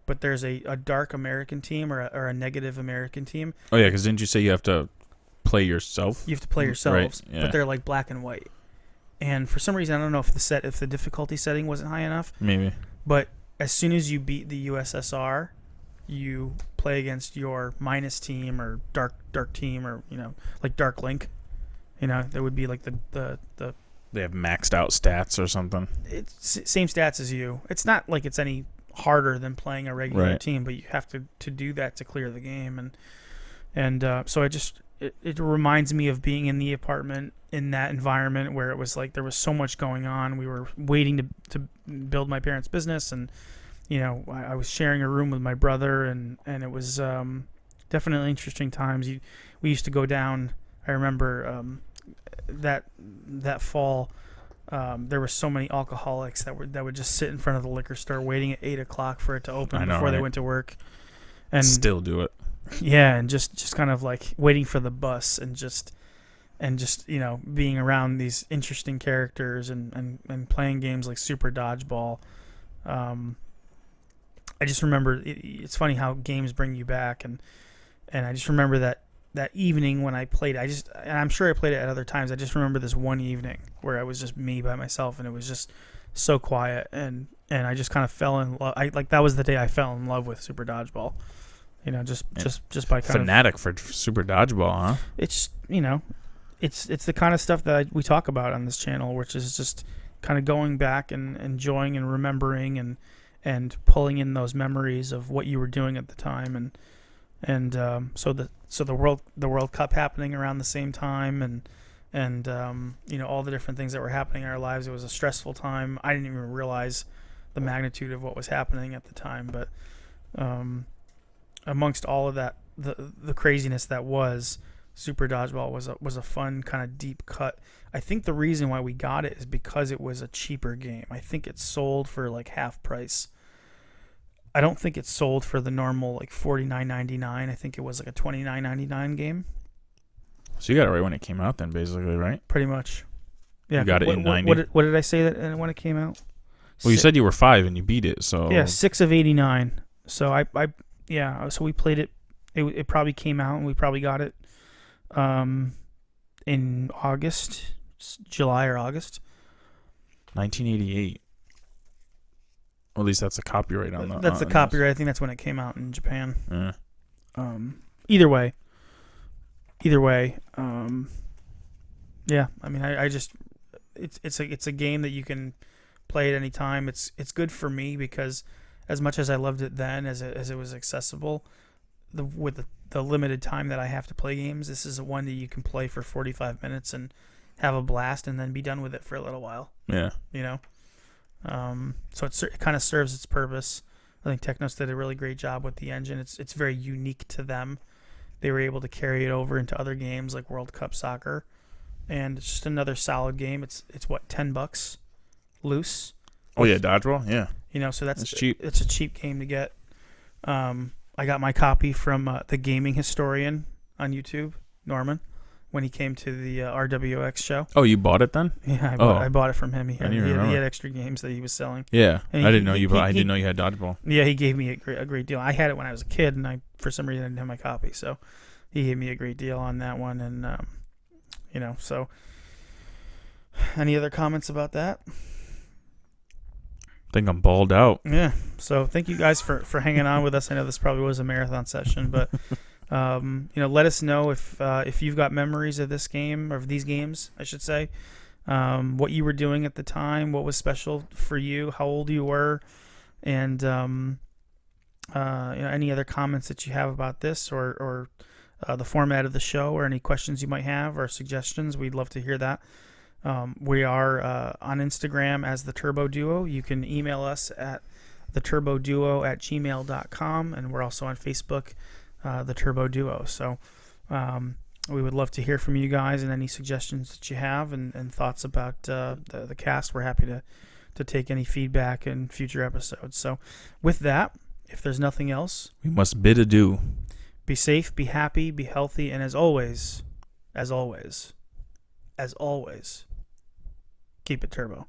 but there's a dark American team or a negative American team. Oh yeah, because didn't you say you have to play yourself? You have to play yourselves, right, yeah. But they're like black and white. And for some reason, I don't know if the difficulty setting wasn't high enough. Maybe. But as soon as you beat the USSR, you play against your minus team or dark team, or like Dark Link. There would be like the They have maxed out stats or something. It's same stats as you. It's not like it's any harder than playing a regular right. team, but you have to do that to clear the game. And so it reminds me of being in the apartment in that environment where it was like there was so much going on. We were waiting to build my parents' business, and I was sharing a room with my brother, and it was definitely interesting times. We used to go down. I remember that fall. There were so many alcoholics that would just sit in front of the liquor store waiting at 8 o'clock for it to open before they went to work, and still do it. Yeah, and just kind of like waiting for the bus, and just being around these interesting characters and playing games like Super Dodgeball. I just remember it's funny how games bring you back, and I just remember that evening when I played, and I'm sure I played it at other times. I just remember this one evening where I was just me by myself, and it was just so quiet, and I just kind of fell in love. That was the day I fell in love with Super Dodgeball. Just by kind fanatic for Super Dodgeball, huh? It's it's the kind of stuff that we talk about on this channel, which is just kind of going back and enjoying and remembering and pulling in those memories of what you were doing at the time, and so the World Cup happening around the same time, and all the different things that were happening in our lives. It was a stressful time. I didn't even realize the magnitude of what was happening at the time, but amongst all of that, the craziness that was, Super Dodgeball was a fun kind of deep cut. I think the reason why we got it is because it was a cheaper game. I think it sold for like half price. I don't think it sold for the normal like $49.99. I think it was like a $29.99 game. So you got it right when it came out, then, basically, right? Pretty much. Yeah. You got it in 90. What did I say that when it came out? Well, you said you were 5 and you beat it, so yeah, 6 of 89. So so we played it. It probably came out and we probably got it in July or August. 1988. Or at least that's the copyright on that. That's the copyright. I think that's when it came out in Japan. Yeah. Either way. Yeah. I mean, I just it's a game that you can play at any time. It's good for me because as much as I loved it then, as it was accessible, with the limited time that I have to play games, this is one that you can play for 45 minutes and have a blast, and then be done with it for a little while. Yeah. You know. So it kind of serves its purpose. I think Technos did a really great job with the engine. It's very unique to them. They were able to carry it over into other games like World Cup Soccer, and it's just another solid game. It's what, $10 loose. Oh yeah, Dodgeball. Yeah. You know, so that's cheap. It's a cheap game to get. I got my copy from the Gaming Historian on YouTube, Norman, when he came to the RWX show. Oh, you bought it then? Yeah, I bought it from him. He had extra games that he was selling. Yeah, And I didn't know you. I didn't know you had Dodgeball. Yeah, he gave me a great deal. I had it when I was a kid, and for some reason I didn't have my copy, so he gave me a great deal on that one. And you know, so any other comments about that? I think I'm balled out. Yeah. So thank you guys for hanging on with us. I know this probably was a marathon session, but you know, let us know if you've got memories of this game, or of these games, I should say. What you were doing at the time, what was special for you, how old you were, and you know, any other comments that you have about this, or the format of the show, or any questions you might have, or suggestions. We'd love to hear that. We are on Instagram as the Turbo Duo. You can email us at theturboduo@gmail.com, and we're also on Facebook, the Turbo Duo. So we would love to hear from you guys, and any suggestions that you have, and thoughts about the cast. We're happy to take any feedback in future episodes. So with that, if there's nothing else, We must bid adieu. be safe, be happy, be healthy, and as always, keep it turbo.